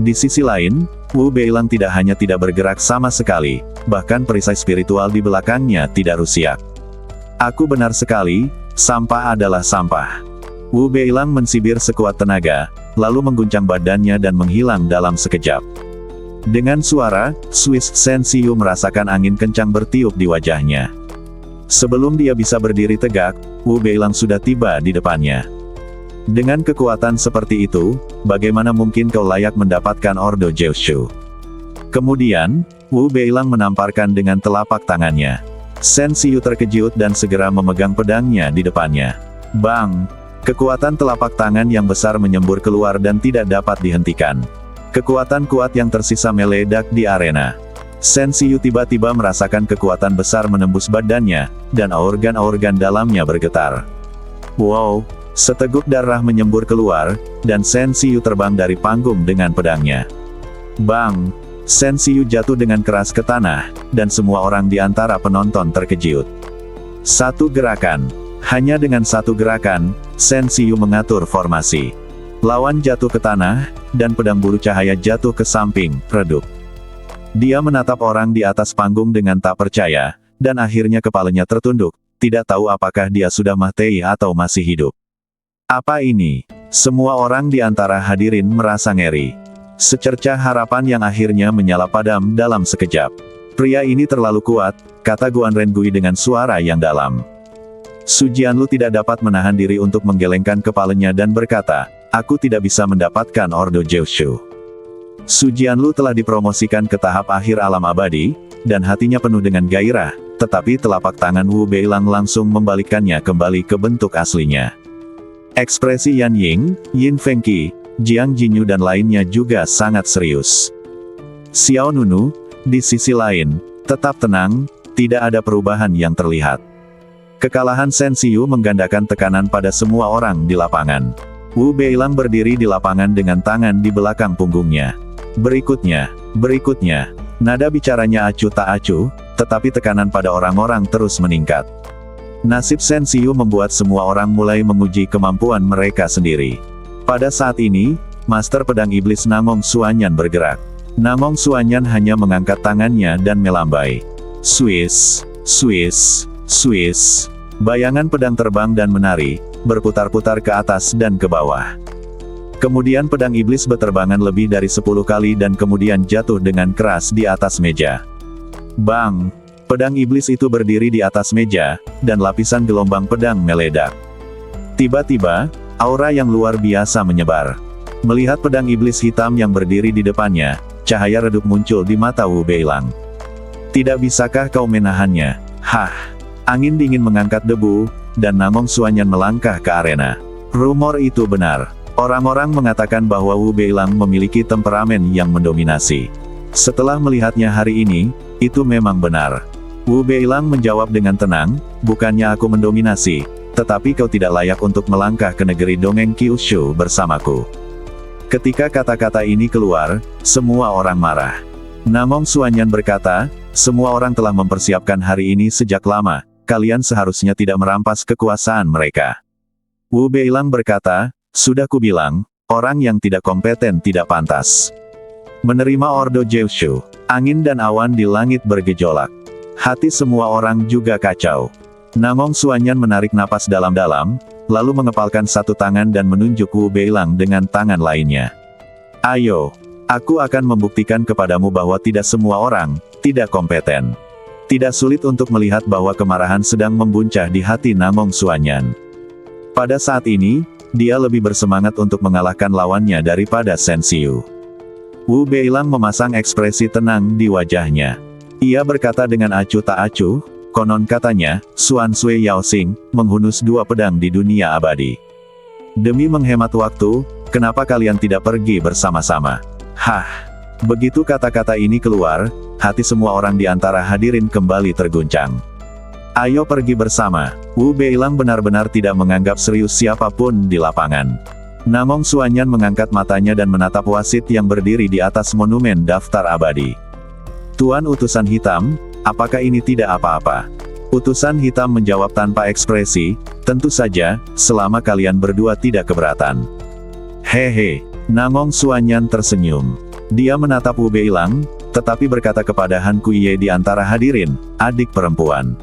Di sisi lain, Wu Beilang tidak hanya tidak bergerak sama sekali, bahkan perisai spiritual di belakangnya tidak rusiak. Aku benar sekali, sampah adalah sampah. Wu Beilang mensibir sekuat tenaga, lalu mengguncang badannya dan menghilang dalam sekejap. Dengan suara, Swiss Shen Xiyu merasakan angin kencang bertiup di wajahnya. Sebelum dia bisa berdiri tegak, Wu Beilang sudah tiba di depannya. Dengan kekuatan seperti itu, bagaimana mungkin kau layak mendapatkan Ordo Jiushu? Kemudian, Wu Beilang menamparkan dengan telapak tangannya. Shen Xiyu terkejut dan segera memegang pedangnya di depannya. Bang! Kekuatan telapak tangan yang besar menyembur keluar dan tidak dapat dihentikan. Kekuatan kuat yang tersisa meledak di arena. Shen Xiyu tiba-tiba merasakan kekuatan besar menembus badannya, dan organ-organ dalamnya bergetar. Wow! Seteguk darah menyembur keluar, dan Shen Xiyu terbang dari panggung dengan pedangnya. Bang! Shen Xiyu jatuh dengan keras ke tanah, dan semua orang di antara penonton terkejut. Satu gerakan. Hanya dengan satu gerakan, Shen Xiyu mengatur formasi. Lawan jatuh ke tanah, dan pedang bulu cahaya jatuh ke samping, redup. Dia menatap orang di atas panggung dengan tak percaya, dan akhirnya kepalanya tertunduk, tidak tahu apakah dia sudah mati atau masih hidup. Apa ini? Semua orang di antara hadirin merasa ngeri. Secercah harapan yang akhirnya menyala padam dalam sekejap. Pria ini terlalu kuat, kata Guan Rengui dengan suara yang dalam. Su Jianlu tidak dapat menahan diri untuk menggelengkan kepalanya dan berkata, aku tidak bisa mendapatkan Ordo Jiushu. Su Jianlu telah dipromosikan ke tahap akhir alam abadi, dan hatinya penuh dengan gairah, tetapi telapak tangan Wu Beilang langsung membalikkannya kembali ke bentuk aslinya. Ekspresi Yan Ying, Yin Fengqi, Jiang Jinyu dan lainnya juga sangat serius. Xiao Nunu, di sisi lain, tetap tenang, tidak ada perubahan yang terlihat. Kekalahan Shen Xiyu menggandakan tekanan pada semua orang di lapangan. Wu Beilang berdiri di lapangan dengan tangan di belakang punggungnya. Berikutnya, nada bicaranya acuh tak acuh, tetapi tekanan pada orang-orang terus meningkat. Nasib Shen Xiyu membuat semua orang mulai menguji kemampuan mereka sendiri. Pada saat ini, Master Pedang Iblis Namong Suanyan bergerak. Namong Suanyan hanya mengangkat tangannya dan melambai. Swiss, Swiss, Swiss. Bayangan pedang terbang dan menari, berputar-putar ke atas dan ke bawah. Kemudian pedang iblis berterbangan lebih dari 10 kali dan kemudian jatuh dengan keras di atas meja. Bang! Pedang iblis itu berdiri di atas meja, dan lapisan gelombang pedang meledak. Tiba-tiba, aura yang luar biasa menyebar. Melihat pedang iblis hitam yang berdiri di depannya, cahaya redup muncul di mata Wu Beilang. Tidak bisakah kau menahannya? Hah! Angin dingin mengangkat debu, dan Namong Suanyan melangkah ke arena. Rumor itu benar. Orang-orang mengatakan bahwa Wu Beilang memiliki temperamen yang mendominasi. Setelah melihatnya hari ini, itu memang benar. Wu Beilang menjawab dengan tenang, bukannya aku mendominasi, tetapi kau tidak layak untuk melangkah ke negeri dongeng Kyushu bersamaku. Ketika kata-kata ini keluar, semua orang marah. Namong Suanyan berkata, semua orang telah mempersiapkan hari ini sejak lama, kalian seharusnya tidak merampas kekuasaan mereka. Wu Beilang berkata, sudah kubilang, orang yang tidak kompeten tidak pantas menerima Ordo Jiushu. Angin dan awan di langit bergejolak. Hati semua orang juga kacau. Namong Suanyan menarik napas dalam-dalam, lalu mengepalkan satu tangan dan menunjuk Wu Beilang dengan tangan lainnya. Ayo, aku akan membuktikan kepadamu bahwa tidak semua orang tidak kompeten. Tidak sulit untuk melihat bahwa kemarahan sedang membuncah di hati Namong Suanyan. Pada saat ini, dia lebih bersemangat untuk mengalahkan lawannya daripada Shen Xiyu. Wu Beilang memasang ekspresi tenang di wajahnya. Ia berkata dengan acuh tak acuh, konon katanya, Xuan Sui Yaoxing menghunus 2 pedang di dunia abadi. Demi menghemat waktu, kenapa kalian tidak pergi bersama-sama? Hah! Begitu kata-kata ini keluar, hati semua orang di antara hadirin kembali terguncang. Ayo pergi bersama. Wu Beilang benar-benar tidak menganggap serius siapapun di lapangan. Namong Xuanyan mengangkat matanya dan menatap wasit yang berdiri di atas monumen daftar abadi. Tuan utusan hitam, apakah ini tidak apa-apa? Utusan hitam menjawab tanpa ekspresi, tentu saja, selama kalian berdua tidak keberatan. Hehe, Namong Xuanyan tersenyum. Dia menatap Wu Beilang, tetapi berkata kepada Han Kuiye di antara hadirin, adik perempuan.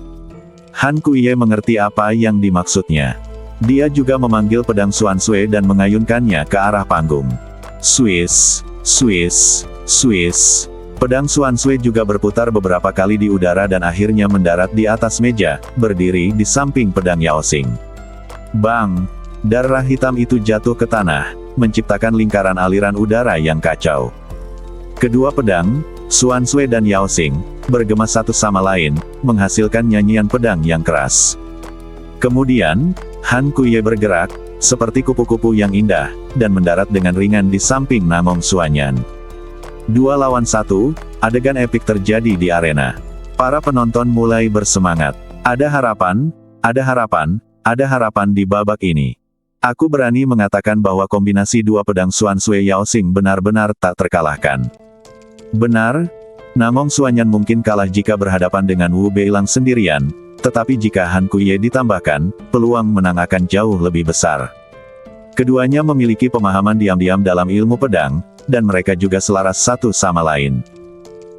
Han Kuiye mengerti apa yang dimaksudnya. Dia juga memanggil pedang Xuan Sui dan mengayunkannya ke arah panggung. Swiss, Swiss, Swiss. Pedang Xuan Sui juga berputar beberapa kali di udara dan akhirnya mendarat di atas meja, berdiri di samping pedang Yao Xing. Bang! Darah hitam itu jatuh ke tanah, menciptakan lingkaran aliran udara yang kacau. Kedua pedang, Xuan Sui dan Yao Xing, bergema satu sama lain, menghasilkan nyanyian pedang yang keras. Kemudian, Han Kuiye bergerak, seperti kupu-kupu yang indah, dan mendarat dengan ringan di samping Namong Xuanyan. 2 lawan 1, adegan epik terjadi di arena. Para penonton mulai bersemangat. Ada harapan, ada harapan, ada harapan di babak ini. Aku berani mengatakan bahwa kombinasi dua pedang Xuan Sui Yao Xing benar-benar tak terkalahkan. Benar, Namong Xuanyan mungkin kalah jika berhadapan dengan Wu Beilang sendirian, tetapi jika Han Kuiye ditambahkan, peluang menang akan jauh lebih besar. Keduanya memiliki pemahaman diam-diam dalam ilmu pedang, dan mereka juga selaras satu sama lain.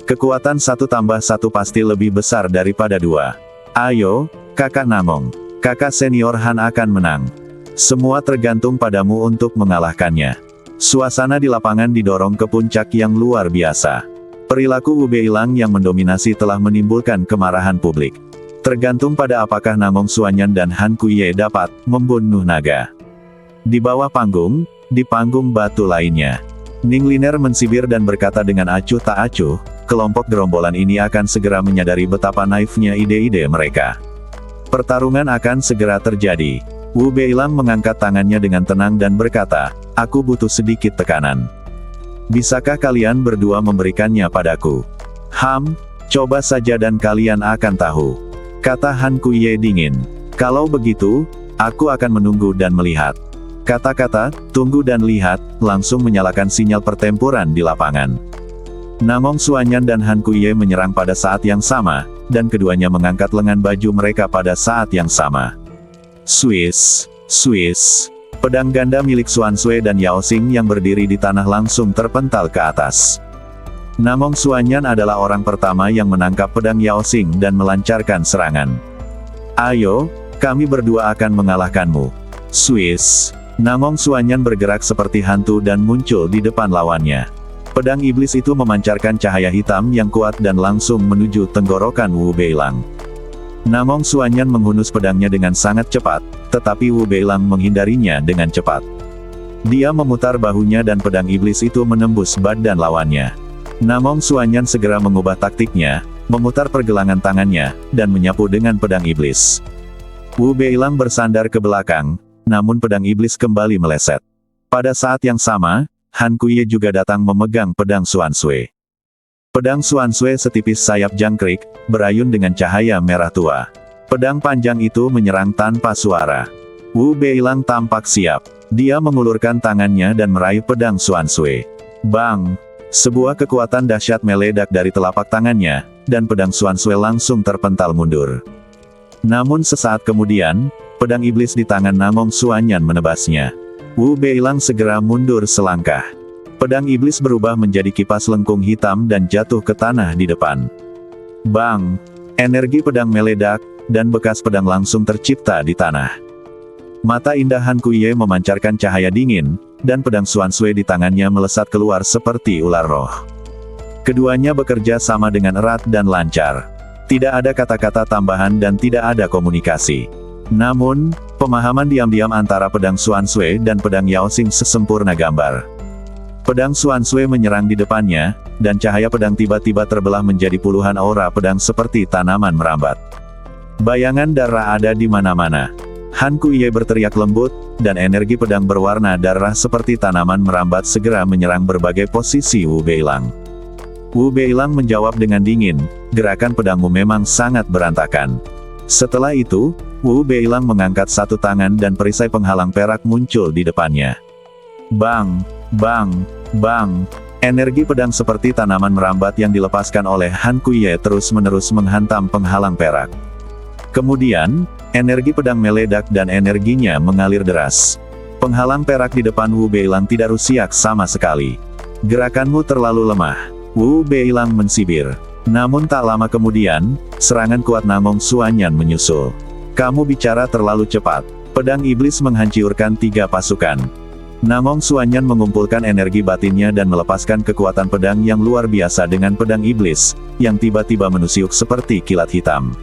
Kekuatan 1 tambah 1 pasti lebih besar daripada 2. Ayo, kakak Namong. Kakak senior Han akan menang. Semua tergantung padamu untuk mengalahkannya. Suasana di lapangan didorong ke puncak yang luar biasa. Perilaku Wu Beilang yang mendominasi telah menimbulkan kemarahan publik. Tergantung pada apakah Namong Xuanyan dan Han Kuiye dapat membunuh naga. Di bawah panggung, di panggung batu lainnya, Ning Liner mensibir dan berkata dengan acuh tak acuh, kelompok gerombolan ini akan segera menyadari betapa naifnya ide-ide mereka. Pertarungan akan segera terjadi. Wu Beilang mengangkat tangannya dengan tenang dan berkata, aku butuh sedikit tekanan. Bisakah kalian berdua memberikannya padaku? Coba saja dan kalian akan tahu. Kata Han Kuiye dingin. Kalau begitu, aku akan menunggu dan melihat. Kata-kata, tunggu dan lihat, langsung menyalakan sinyal pertempuran di lapangan. Namong Xuanyan dan Han Kuiye menyerang pada saat yang sama, dan keduanya mengangkat lengan baju mereka pada saat yang sama. Swiss, Swiss. Pedang ganda milik Xuan Sui dan Yao Xing yang berdiri di tanah langsung terpental ke atas. Namong Xuanyan adalah orang pertama yang menangkap pedang Yao Xing dan melancarkan serangan. Ayo, kami berdua akan mengalahkanmu. Swiss. Namong Xuanyan bergerak seperti hantu dan muncul di depan lawannya. Pedang iblis itu memancarkan cahaya hitam yang kuat dan langsung menuju tenggorokan Wu Beilang. Namong Xuanyan menghunus pedangnya dengan sangat cepat, tetapi Wu Beilang menghindarinya dengan cepat. Dia memutar bahunya dan pedang iblis itu menembus badan lawannya. Namong Xuanyan segera mengubah taktiknya, memutar pergelangan tangannya, dan menyapu dengan pedang iblis. Wu Beilang bersandar ke belakang, namun pedang iblis kembali meleset. Pada saat yang sama, Han Kuiye juga datang memegang pedang Xuan Sui. Pedang Xuan Sui setipis sayap jangkrik, berayun dengan cahaya merah tua. Pedang panjang itu menyerang tanpa suara. Wu Beilang tampak siap. Dia mengulurkan tangannya dan meraih pedang Xuan Sui. Bang! Sebuah kekuatan dahsyat meledak dari telapak tangannya, dan pedang Xuan Sui langsung terpental mundur. Namun sesaat kemudian, pedang iblis di tangan Namong Xuanyan menebasnya. Wu Beilang segera mundur selangkah. Pedang iblis berubah menjadi kipas lengkung hitam dan jatuh ke tanah di depan. Bang! Energi pedang meledak, dan bekas pedang langsung tercipta di tanah. Mata indah Han Kuiye memancarkan cahaya dingin, dan pedang Xuan Sui di tangannya melesat keluar seperti ular roh. Keduanya bekerja sama dengan erat dan lancar. Tidak ada kata-kata tambahan dan tidak ada komunikasi. Namun, pemahaman diam-diam antara pedang Xuan Sui dan pedang Yao Xing sesempurna gambar. Pedang Xuan Sui menyerang di depannya, dan cahaya pedang tiba-tiba terbelah menjadi puluhan aura pedang seperti tanaman merambat. Bayangan darah ada di mana-mana. Han Kuiye berteriak lembut, dan energi pedang berwarna darah seperti tanaman merambat segera menyerang berbagai posisi Wu Beilang. Wu Beilang menjawab dengan dingin, gerakan pedangmu memang sangat berantakan. Setelah itu, Wu Beilang mengangkat satu tangan dan perisai penghalang perak muncul di depannya. Bang, bang, bang. Energi pedang seperti tanaman merambat yang dilepaskan oleh Han Kuiye terus-menerus menghantam penghalang perak. Kemudian, energi pedang meledak dan energinya mengalir deras. Penghalang perak di depan Wu Beilang tidak rusiak sama sekali. Gerakanmu terlalu lemah. Wu Beilang mensibir. Namun tak lama kemudian, serangan kuat Namong Xuanyan menyusul. Kamu bicara terlalu cepat. Pedang iblis menghancurkan 3 pasukan. Namong Xuanyan mengumpulkan energi batinnya dan melepaskan kekuatan pedang yang luar biasa dengan pedang iblis, yang tiba-tiba menusuk seperti kilat hitam.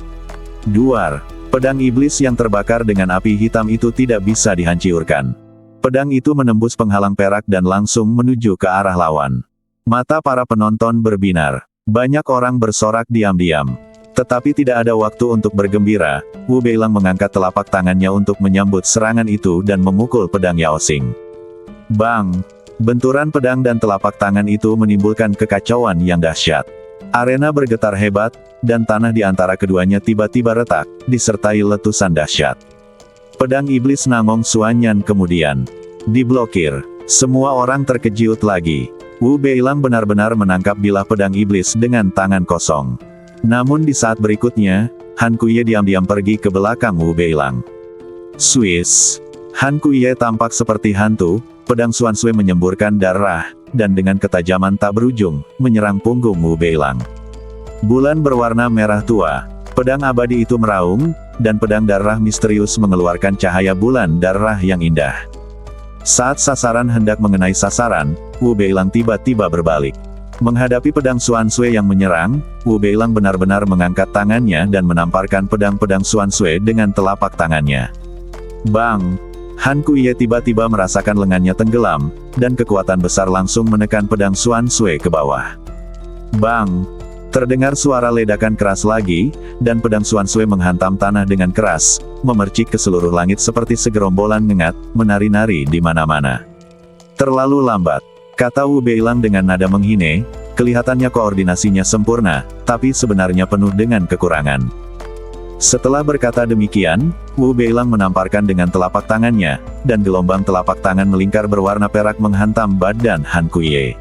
Duar. Pedang iblis yang terbakar dengan api hitam itu tidak bisa dihancurkan. Pedang itu menembus penghalang perak dan langsung menuju ke arah lawan. Mata para penonton berbinar. Banyak orang bersorak diam-diam. Tetapi tidak ada waktu untuk bergembira. Wu Beilang mengangkat telapak tangannya untuk menyambut serangan itu dan memukul pedang Yao Xing. Bang! Benturan pedang dan telapak tangan itu menimbulkan kekacauan yang dahsyat. Arena bergetar hebat, dan tanah di antara keduanya tiba-tiba retak, disertai letusan dahsyat. Pedang iblis Namong Xuanyan kemudian diblokir. Semua orang terkejut lagi. Wu Beilang benar-benar menangkap bilah pedang iblis dengan tangan kosong. Namun di saat berikutnya, Han Kuiye diam-diam pergi ke belakang Wu Beilang. Swiss. Han Kuiye tampak seperti hantu, pedang Xuan Sui menyemburkan darah, dan dengan ketajaman tak berujung, menyerang punggung Wu Beilang. Bulan berwarna merah tua. Pedang abadi itu meraung, dan pedang darah misterius mengeluarkan cahaya bulan darah yang indah. Saat sasaran hendak mengenai sasaran, Wu Beilang tiba-tiba berbalik. Menghadapi pedang Xuan Sui yang menyerang, Wu Beilang benar-benar mengangkat tangannya dan menamparkan pedang-pedang Xuan Sui dengan telapak tangannya. Bang! Han Kuiye tiba-tiba merasakan lengannya tenggelam, dan kekuatan besar langsung menekan pedang Xuan Sui ke bawah. Bang! Terdengar suara ledakan keras lagi, dan pedang Xuan Sui menghantam tanah dengan keras, memercik ke seluruh langit seperti segerombolan ngengat, menari-nari di mana-mana. Terlalu lambat, kata Wu Beilang dengan nada menghine, kelihatannya koordinasinya sempurna, tapi sebenarnya penuh dengan kekurangan. Setelah berkata demikian, Wu Beilang menamparkan dengan telapak tangannya, dan gelombang telapak tangan melingkar berwarna perak menghantam badan Han Kuiye.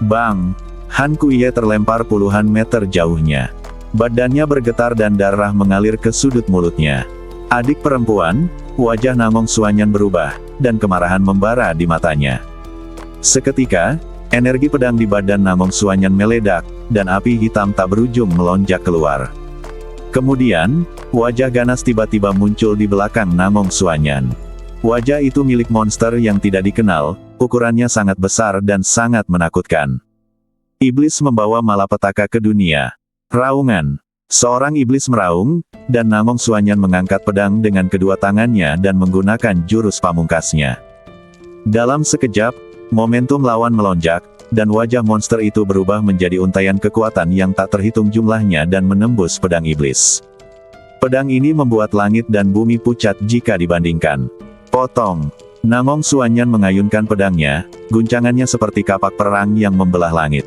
Bang! Han Kuiye terlempar puluhan meter jauhnya. Badannya bergetar dan darah mengalir ke sudut mulutnya. Adik perempuan, wajah Namong Xuanyan berubah, dan kemarahan membara di matanya. Seketika, energi pedang di badan Namong Xuanyan meledak, dan api hitam tak berujung melonjak keluar. Kemudian, wajah ganas tiba-tiba muncul di belakang Namong Xuanyan. Wajah itu milik monster yang tidak dikenal, ukurannya sangat besar dan sangat menakutkan. Iblis membawa malapetaka ke dunia. Raungan. Seorang iblis meraung, dan Namong Xuanyan mengangkat pedang dengan kedua tangannya dan menggunakan jurus pamungkasnya. Dalam sekejap, momentum lawan melonjak, dan wajah monster itu berubah menjadi untaian kekuatan yang tak terhitung jumlahnya dan menembus pedang iblis. Pedang ini membuat langit dan bumi pucat jika dibandingkan. Potong. Namong Xuanyan mengayunkan pedangnya, guncangannya seperti kapak perang yang membelah langit.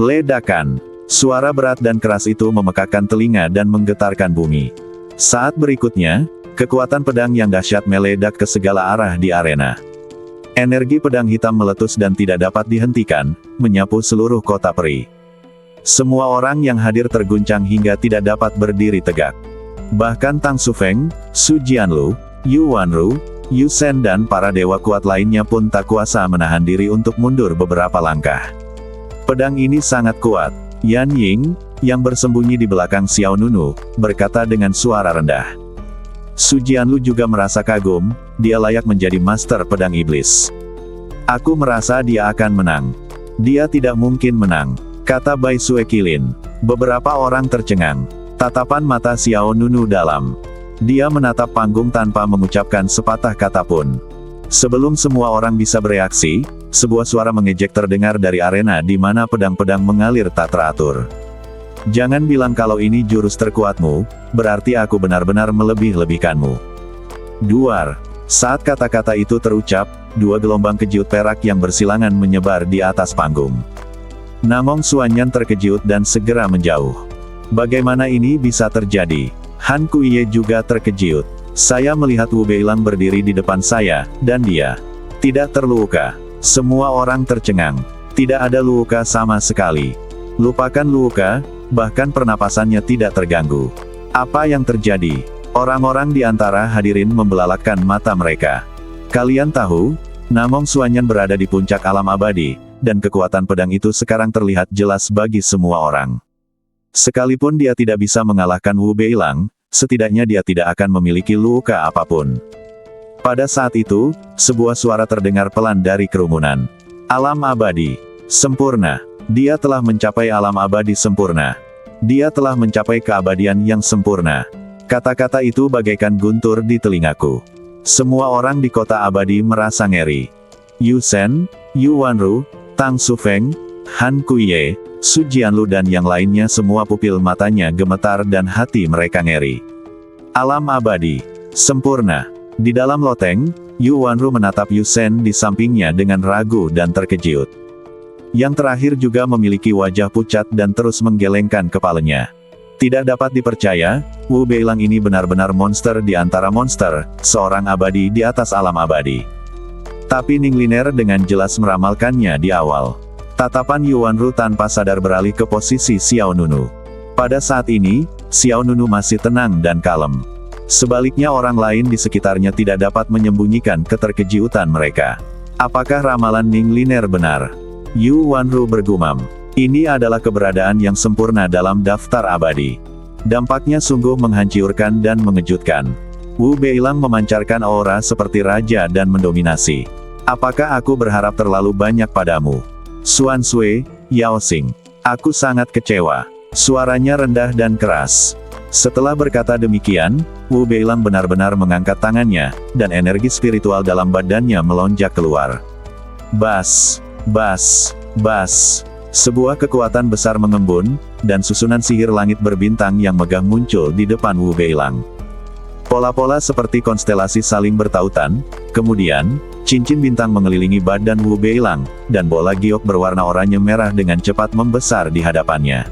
Ledakan. Suara berat dan keras itu memekakkan telinga dan menggetarkan bumi. Saat berikutnya, kekuatan pedang yang dahsyat meledak ke segala arah di arena. Energi pedang hitam meletus dan tidak dapat dihentikan, menyapu seluruh kota peri. Semua orang yang hadir terguncang hingga tidak dapat berdiri tegak. Bahkan Tang Sufeng, Su Jianlu, Yu Wanru, Yu Shen dan para dewa kuat lainnya pun tak kuasa menahan diri untuk mundur beberapa langkah. Pedang ini sangat kuat. Yan Ying, yang bersembunyi di belakang Xiao Nunu, berkata dengan suara rendah. Su Jianlu juga merasa kagum, dia layak menjadi master pedang iblis. Aku merasa dia akan menang. Dia tidak mungkin menang, kata Bai Sue Qilin. Beberapa orang tercengang. Tatapan mata Xiao Nunu dalam. Dia menatap panggung tanpa mengucapkan sepatah kata pun. Sebelum semua orang bisa bereaksi, sebuah suara mengejek terdengar dari arena di mana pedang-pedang mengalir tak teratur. Jangan bilang kalau ini jurus terkuatmu, berarti aku benar-benar melebih-lebihkanmu. Duar. Saat kata-kata itu terucap, dua gelombang kejut perak yang bersilangan menyebar di atas panggung. Namong Suanyan terkejut dan segera menjauh. Bagaimana ini bisa terjadi? Han Kuiye juga terkejut. Saya melihat Wu Beilang berdiri di depan saya, dan dia tidak terluka. Semua orang tercengang. Tidak ada luka sama sekali. Lupakan luka, bahkan pernapasannya tidak terganggu. Apa yang terjadi? Orang-orang di antara hadirin membelalakkan mata mereka. Kalian tahu, Namong Suanyan berada di puncak alam abadi, dan kekuatan pedang itu sekarang terlihat jelas bagi semua orang. Sekalipun dia tidak bisa mengalahkan Wu Beilang, setidaknya dia tidak akan memiliki luka apapun. Pada saat itu, sebuah suara terdengar pelan dari kerumunan. Alam abadi. Sempurna. Dia telah mencapai alam abadi sempurna. Dia telah mencapai keabadian yang sempurna. Kata-kata itu bagaikan guntur di telingaku. Semua orang di kota abadi merasa ngeri. Yu Shen, Yu Wanru, Tang Sufeng, Han Kuiye, Su Jianlu dan yang lainnya semua pupil matanya gemetar dan hati mereka ngeri. Alam abadi. Sempurna. Di dalam loteng, Yu Wanru menatap Yu Shen di sampingnya dengan ragu dan terkejut. Yang terakhir juga memiliki wajah pucat dan terus menggelengkan kepalanya. Tidak dapat dipercaya, Wu Beilang ini benar-benar monster di antara monster, seorang abadi di atas alam abadi. Tapi Ning Liner dengan jelas meramalkannya di awal. Tatapan Yu Wanru tanpa sadar beralih ke posisi Xiao Nunu. Pada saat ini, Xiao Nunu masih tenang dan kalem. Sebaliknya orang lain di sekitarnya tidak dapat menyembunyikan keterkejutan mereka. Apakah ramalan Ning Liner benar? Yu Wanru bergumam. Ini adalah keberadaan yang sempurna dalam daftar abadi. Dampaknya sungguh menghancurkan dan mengejutkan. Wu Beilang memancarkan aura seperti raja dan mendominasi. Apakah aku berharap terlalu banyak padamu? Xuan Sui, Yao Xing. Aku sangat kecewa. Suaranya rendah dan keras. Setelah berkata demikian, Wu Beilang benar-benar mengangkat tangannya, dan energi spiritual dalam badannya melonjak keluar. Bas, bas, bas. Sebuah kekuatan besar mengembun, dan susunan sihir langit berbintang yang megah muncul di depan Wu Beilang. Pola-pola seperti konstelasi saling bertautan, kemudian, cincin bintang mengelilingi badan Wu Beilang, dan bola giok berwarna oranye merah dengan cepat membesar di hadapannya.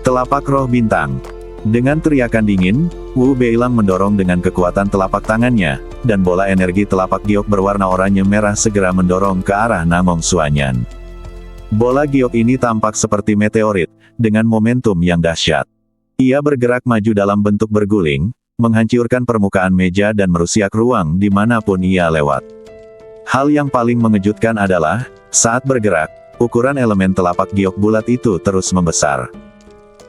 Telapak roh bintang. Dengan teriakan dingin, Wu Beilang mendorong dengan kekuatan telapak tangannya, dan bola energi telapak giok berwarna oranye merah segera mendorong ke arah Namong Suanyan. Bola giok ini tampak seperti meteorit, dengan momentum yang dahsyat. Ia bergerak maju dalam bentuk berguling, menghancurkan permukaan meja dan merusak ruang dimanapun ia lewat. Hal yang paling mengejutkan adalah, saat bergerak, ukuran elemen telapak giok bulat itu terus membesar.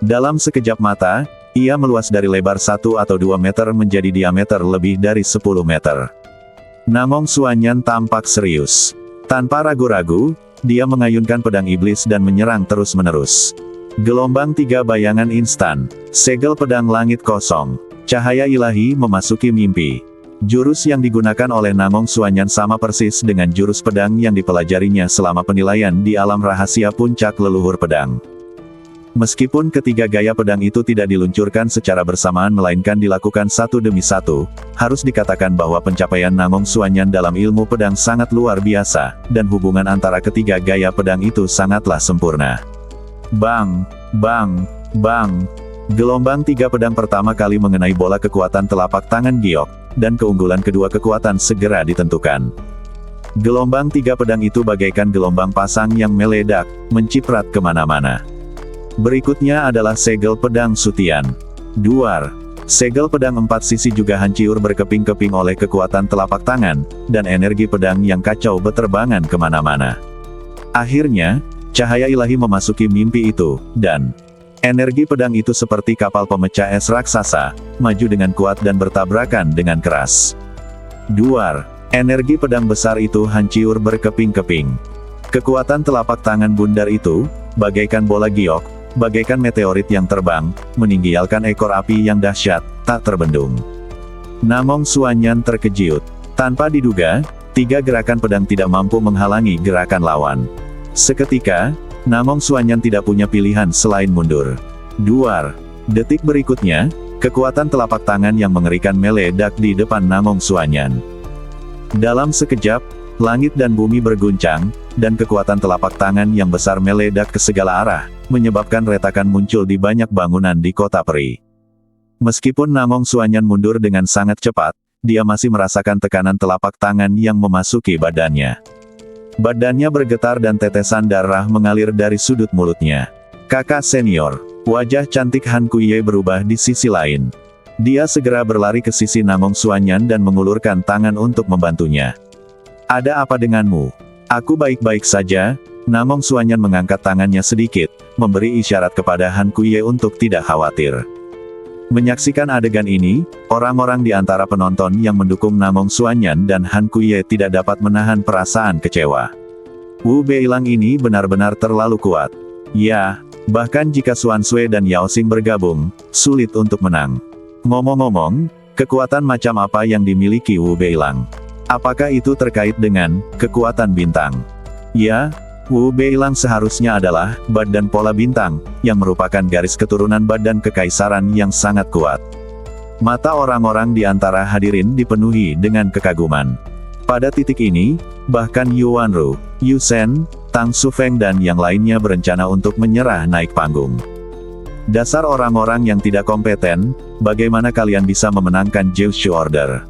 Dalam sekejap mata, ia meluas dari lebar 1 atau 2 meter menjadi diameter lebih dari 10 meter. Namong Suanyan tampak serius. Tanpa ragu-ragu, dia mengayunkan pedang iblis dan menyerang terus-menerus. Gelombang 3 bayangan instan. Segel pedang langit kosong. Cahaya ilahi memasuki mimpi. Jurus yang digunakan oleh Namong Suanyan sama persis dengan jurus pedang yang dipelajarinya selama penilaian di alam rahasia puncak leluhur pedang. Meskipun ketiga gaya pedang itu tidak diluncurkan secara bersamaan melainkan dilakukan satu demi satu, harus dikatakan bahwa pencapaian Namong Suanyan dalam ilmu pedang sangat luar biasa, dan hubungan antara ketiga gaya pedang itu sangatlah sempurna. Bang! Bang! Bang! Gelombang 3 pedang pertama kali mengenai bola kekuatan telapak tangan giok, dan keunggulan kedua kekuatan segera ditentukan. Gelombang 3 pedang itu bagaikan gelombang pasang yang meledak, menciprat kemana-mana. Berikutnya adalah segel pedang Sutian. Duar. Segel pedang 4 sisi juga hancur berkeping-keping oleh kekuatan telapak tangan, dan energi pedang yang kacau beterbangan kemana-mana. Akhirnya, cahaya ilahi memasuki mimpi itu, dan energi pedang itu seperti kapal pemecah es raksasa, maju dengan kuat dan bertabrakan dengan keras. Duar. Energi pedang besar itu hancur berkeping-keping. Kekuatan telapak tangan bundar itu, bagaikan bola giok, bagaikan meteorit yang terbang, meninggalkan ekor api yang dahsyat, tak terbendung. Namong Suanyan terkejut. Tanpa diduga, 3 gerakan pedang tidak mampu menghalangi gerakan lawan. Seketika, Namong Suanyan tidak punya pilihan selain mundur. Duar. Detik berikutnya, Kekuatan telapak tangan yang mengerikan meledak di depan Namong Suanyan. Dalam sekejap, langit dan bumi berguncang, dan kekuatan telapak tangan yang besar meledak ke segala arah, menyebabkan retakan muncul di banyak bangunan di kota peri. Meskipun Namong Suanyan mundur dengan sangat cepat, dia masih merasakan tekanan telapak tangan yang memasuki badannya. Badannya bergetar dan tetesan darah mengalir dari sudut mulutnya. Kakak senior. Wajah cantik Han Kuiye berubah di sisi lain. Dia segera berlari ke sisi Namong Suanyan dan mengulurkan tangan untuk membantunya. Ada apa denganmu? Aku baik-baik saja. Namong Suanyan mengangkat tangannya sedikit, memberi isyarat kepada Han Kuiye untuk tidak khawatir. Menyaksikan adegan ini, orang-orang di antara penonton yang mendukung Namong Suanyan dan Han Kuiye tidak dapat menahan perasaan kecewa. Wu Beilang ini benar-benar terlalu kuat. Ya, bahkan jika Xuan Sui dan Yao Xing bergabung, sulit untuk menang. Ngomong-ngomong, kekuatan macam apa yang dimiliki Wu Beilang? Apakah itu terkait dengan kekuatan bintang? Ya, Wu Beilang seharusnya adalah badan pola bintang, yang merupakan garis keturunan badan kekaisaran yang sangat kuat. Mata orang-orang di antara hadirin dipenuhi dengan kekaguman. Pada titik ini, bahkan Yuan Ru, Yu Shen, Tang Sufeng dan yang lainnya berencana untuk menyerah naik panggung. Dasar orang-orang yang tidak kompeten, bagaimana kalian bisa memenangkan Jiushu Order?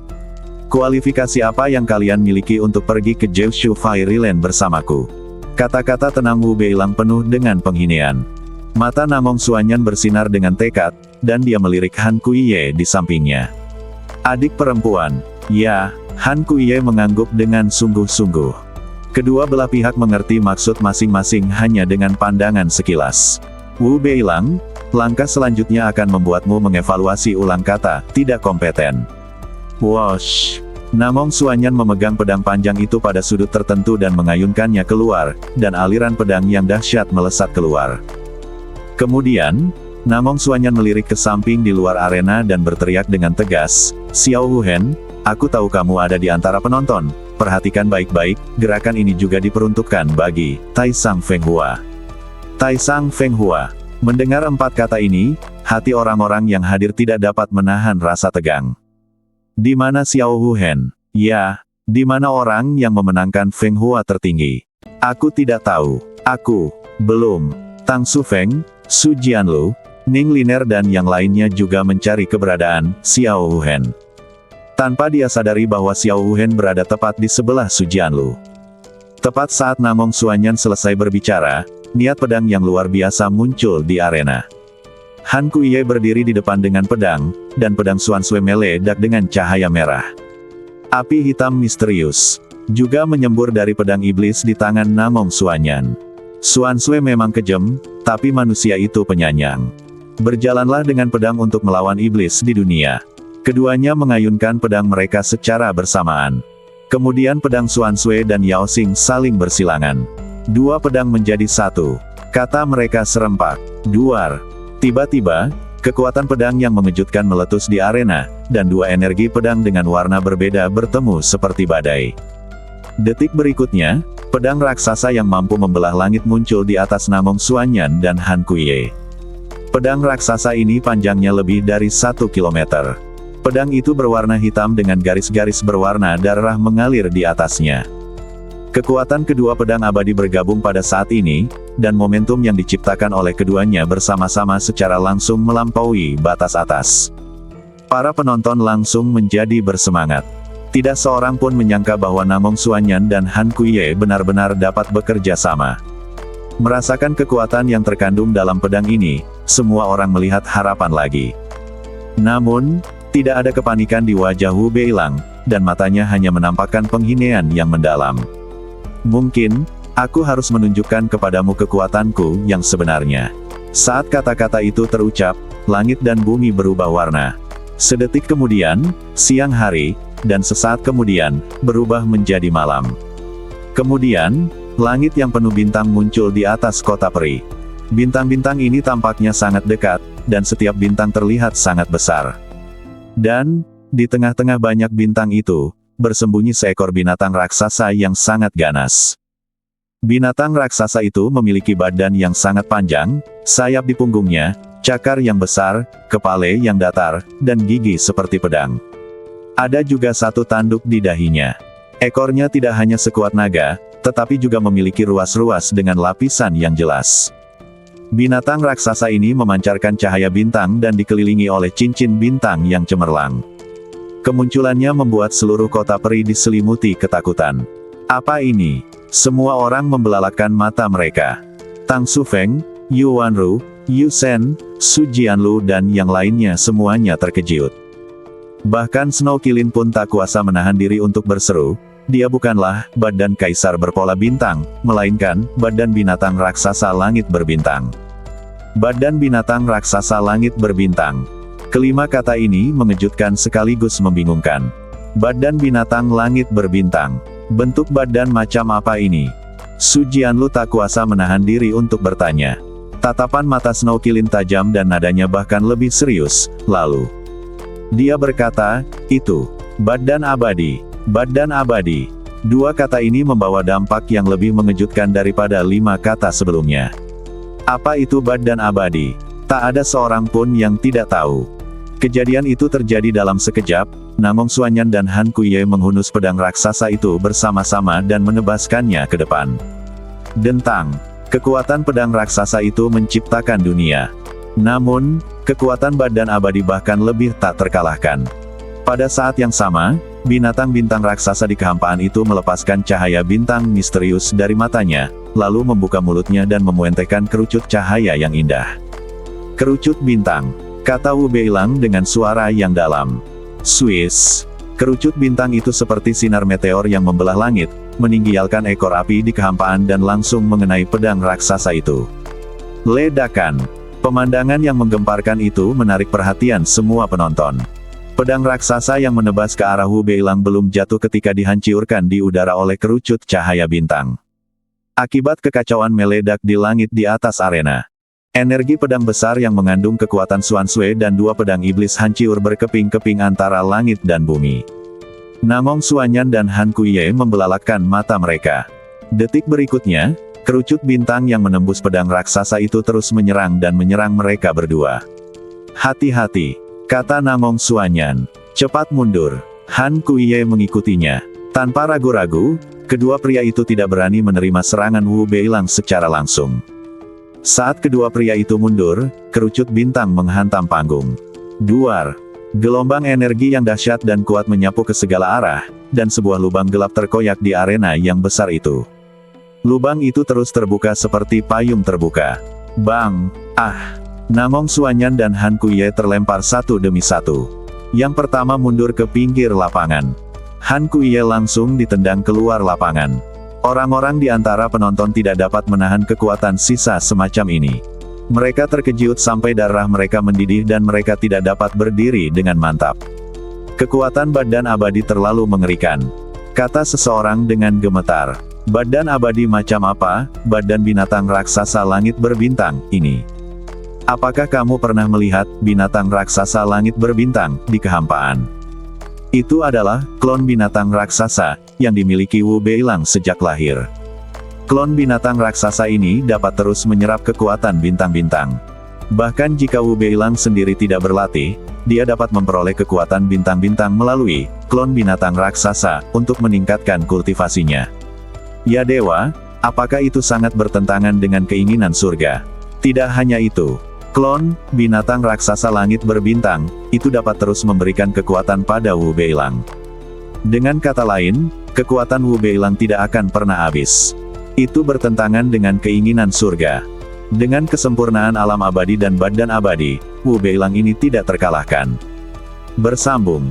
Kualifikasi apa yang kalian miliki untuk pergi ke Jiushu Fairyland bersamaku? Kata-kata tenang Wu Beilang penuh dengan penghinaan. Mata Namong Suanyan bersinar dengan tekad, dan dia melirik Han Kuiye di sampingnya. Adik perempuan. Ya, Han Kuiye mengangguk dengan sungguh-sungguh. Kedua belah pihak mengerti maksud masing-masing hanya dengan pandangan sekilas. Wu Beilang, langkah selanjutnya akan membuatmu mengevaluasi ulang kata, tidak kompeten. Wosh! Namong Suanyan memegang pedang panjang itu pada sudut tertentu dan mengayunkannya keluar, dan aliran pedang yang dahsyat melesat keluar. Kemudian, Namong Suanyan melirik ke samping di luar arena dan berteriak dengan tegas, Xiao Wuhen, aku tahu kamu ada di antara penonton. Perhatikan baik-baik, gerakan ini juga diperuntukkan bagi Taisang Feng Hua. Taisang Feng Hua. Mendengar 4 kata ini, hati orang-orang yang hadir tidak dapat menahan rasa tegang. Di mana Xiao Wuhen? Ya, di mana orang yang memenangkan Feng Hua tertinggi? Aku tidak tahu. Aku, belum. Tang Sufeng, Su Jianlu, Ning Liner dan yang lainnya juga mencari keberadaan Xiao Wuhen. Tanpa dia sadari bahwa Xiao Wuhen berada tepat di sebelah Su Jianlu. Tepat saat Namong Suanyan selesai berbicara, niat pedang yang luar biasa muncul di arena. Han Kuiye berdiri di depan dengan pedang, dan pedang Xuan Sui meledak dengan cahaya merah. Api hitam misterius juga menyembur dari pedang iblis di tangan Namong Suanyan. Xuan Sui memang kejam, tapi manusia itu penyayang. Berjalanlah dengan pedang untuk melawan iblis di dunia. Keduanya mengayunkan pedang mereka secara bersamaan. Kemudian pedang Xuan Sui dan Yao Xing saling bersilangan. Dua pedang menjadi satu. Kata mereka serempak. Duar. Tiba-tiba, kekuatan pedang yang mengejutkan meletus di arena, dan dua energi pedang dengan warna berbeda bertemu seperti badai. Detik berikutnya, pedang raksasa yang mampu membelah langit muncul di atas Namong Suanyan dan Han Kuiye. Pedang raksasa ini panjangnya lebih dari 1 kilometer. Pedang itu berwarna hitam dengan garis-garis berwarna darah mengalir di atasnya. Kekuatan kedua pedang abadi bergabung pada saat ini, dan momentum yang diciptakan oleh keduanya bersama-sama secara langsung melampaui batas atas. Para penonton langsung menjadi bersemangat. Tidak seorang pun menyangka bahwa Namong Suanyan dan Han Kuiye benar-benar dapat bekerja sama. Merasakan kekuatan yang terkandung dalam pedang ini, semua orang melihat harapan lagi. Namun, tidak ada kepanikan di wajah Wu Beilang, dan matanya hanya menampakkan penghinaan yang mendalam. Mungkin, aku harus menunjukkan kepadamu kekuatanku yang sebenarnya. Saat kata-kata itu terucap, langit dan bumi berubah warna. Sedetik kemudian, siang hari, dan sesaat kemudian, berubah menjadi malam. Kemudian, langit yang penuh bintang muncul di atas kota peri. Bintang-bintang ini tampaknya sangat dekat, dan setiap bintang terlihat sangat besar. Dan, di tengah-tengah banyak bintang itu, bersembunyi seekor binatang raksasa yang sangat ganas. Binatang raksasa itu memiliki badan yang sangat panjang, sayap di punggungnya, cakar yang besar, kepala yang datar, dan gigi seperti pedang. Ada juga satu tanduk di dahinya. Ekornya tidak hanya sekuat naga, tetapi juga memiliki ruas-ruas dengan lapisan yang jelas. Binatang raksasa ini memancarkan cahaya bintang dan dikelilingi oleh cincin bintang yang cemerlang. Kemunculannya membuat seluruh kota peri diselimuti ketakutan. Apa ini? Semua orang membelalakan mata mereka. Tang Sufeng, Yu Wanru, Yu Shen, Su Jianlu dan yang lainnya semuanya terkejut. Bahkan Snow Qilin pun tak kuasa menahan diri untuk berseru, dia bukanlah badan kaisar berpola bintang, melainkan badan binatang raksasa langit berbintang. Badan binatang raksasa langit berbintang. Kelima kata ini mengejutkan sekaligus membingungkan. Badan binatang langit berbintang. Bentuk badan macam apa ini? Su Jianlu tak kuasa menahan diri untuk bertanya. Tatapan mata Snow Qilin tajam dan nadanya bahkan lebih serius, lalu dia berkata, itu, badan abadi. Badan abadi. Dua kata ini membawa dampak yang lebih mengejutkan daripada 5 kata sebelumnya. Apa itu badan abadi? Tak ada seorang pun yang tidak tahu. Kejadian itu terjadi dalam sekejap, Namong Suanyan dan Han Kuiye menghunus pedang raksasa itu bersama-sama dan menebaskannya ke depan. Dentang. Kekuatan pedang raksasa itu menciptakan dunia. Namun, kekuatan badan abadi bahkan lebih tak terkalahkan. Pada saat yang sama, binatang bintang raksasa di kehampaan itu melepaskan cahaya bintang misterius dari matanya, lalu membuka mulutnya dan memuentekan kerucut cahaya yang indah. Kerucut bintang, kata Wu Beilang dengan suara yang dalam. Swiss. Kerucut bintang itu seperti sinar meteor yang membelah langit, meninggalkan ekor api di kehampaan dan langsung mengenai pedang raksasa itu. Ledakan. Pemandangan yang menggemparkan itu menarik perhatian semua penonton. Pedang raksasa yang menebas ke arah Wu Beilang belum jatuh ketika dihancurkan di udara oleh kerucut cahaya bintang. Akibat kekacauan meledak di langit di atas arena. Energi pedang besar yang mengandung kekuatan Xuan Sui dan 2 pedang iblis hancur berkeping-keping antara langit dan bumi. Namong Suanyan dan Han Kuiye membelalakkan mata mereka. Detik berikutnya, kerucut bintang yang menembus pedang raksasa itu terus menyerang dan menyerang mereka berdua. Hati-hati, kata Namong Suanyan. Cepat mundur. Han Kuiye mengikutinya. Tanpa ragu-ragu, kedua pria itu tidak berani menerima serangan Wu Beilang secara langsung. Saat kedua pria itu mundur, kerucut bintang menghantam panggung. Duar. Gelombang energi yang dahsyat dan kuat menyapu ke segala arah, dan sebuah lubang gelap terkoyak di arena yang besar itu. Lubang itu terus terbuka seperti payung terbuka. Bang! Ah! Namong Suanyan dan Han Kuiye terlempar satu demi satu. Yang pertama mundur ke pinggir lapangan. Han Kuiye langsung ditendang keluar lapangan. Orang-orang di antara penonton tidak dapat menahan kekuatan sisa semacam ini. Mereka terkejut sampai darah mereka mendidih dan mereka tidak dapat berdiri dengan mantap. Kekuatan badan abadi terlalu mengerikan, kata seseorang dengan gemetar. Badan abadi macam apa, badan binatang raksasa langit berbintang, ini? Apakah kamu pernah melihat binatang raksasa langit berbintang di kehampaan? Itu adalah klon binatang raksasa yang dimiliki Wu Beilang sejak lahir. Klon binatang raksasa ini dapat terus menyerap kekuatan bintang-bintang. Bahkan jika Wu Beilang sendiri tidak berlatih, dia dapat memperoleh kekuatan bintang-bintang melalui klon binatang raksasa untuk meningkatkan kultivasinya. Ya dewa, apakah itu sangat bertentangan dengan keinginan surga? Tidak hanya itu. Klon binatang raksasa langit berbintang, itu dapat terus memberikan kekuatan pada Wu Beilang. Dengan kata lain, kekuatan Wu Beilang tidak akan pernah habis. Itu bertentangan dengan keinginan surga. Dengan kesempurnaan alam abadi dan badan abadi, Wu Beilang ini tidak terkalahkan. Bersambung.